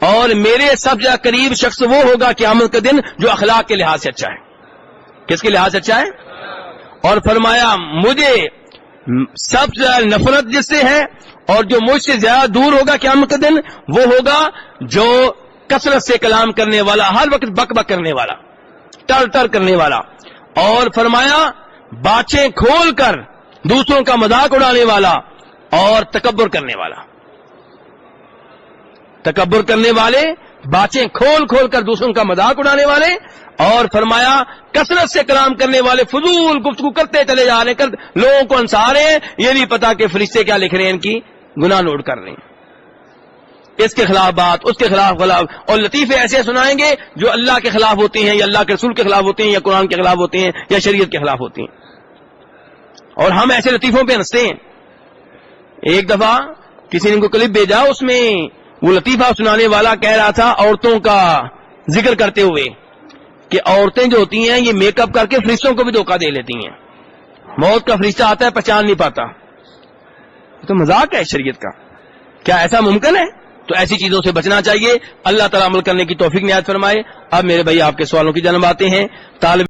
Speaker 1: اور میرے سب سے زیادہ قریب شخص وہ ہوگا قیامت کے دن جو اخلاق کے لحاظ سے اچھا ہے. کس کے لحاظ سے اچھا ہے؟ اور فرمایا مجھے سب سے زیادہ نفرت جس سے ہے اور جو مجھ سے زیادہ دور ہوگا قیامت کے دن وہ ہوگا جو کثرت سے کلام کرنے والا، ہر وقت بک بک کرنے والا، ٹر ٹر کرنے والا. اور فرمایا باتیں کھول کر دوسروں کا مذاق اڑانے والا اور تکبر کرنے والا. تکبر کرنے والے، باتیں کھول کھول کر دوسروں کا مذاق اڑانے والے، اور فرمایا کثرت سے کلام کرنے والے، فضول گفتگو کرتے چلے جا رہے، لوگوں کو انصار ہیں، یہ نہیں پتا کہ فرشتے کیا لکھ رہے ہیں، ان کی گناہ نوٹ کر رہے ہیں. اس کے خلاف بات، اس کے خلاف اور لطیفے ایسے سنائیں گے جو اللہ کے خلاف ہوتے ہیں یا اللہ کے رسول کے خلاف ہوتے ہیں یا قرآن کے خلاف ہوتے ہیں یا شریعت کے خلاف ہوتے ہیں، اور ہم ایسے لطیفوں پہ ہنستے ہیں۔ ایک دفعہ کسی نے کوئی کلپ بھیجا، اس میں وہ لطیفہ سنانے والا کہہ رہا تھا عورتوں کا ذکر کرتے ہوئے کہ عورتیں جو ہوتی ہیں یہ میک اپ کر کے فرشتوں کو بھی دھوکہ دے لیتی ہیں، موت کا فرشتہ آتا ہے پہچان نہیں پاتا۔ تو مذاق ہے شریعت کا، کیا ایسا ممکن ہے؟ تو ایسی چیزوں سے بچنا چاہیے، اللہ تعالیٰ عمل کرنے کی توفیق عنایت فرمائے۔ اب میرے بھائی آپ کے سوالوں کی جانب آتے ہیں۔ طالب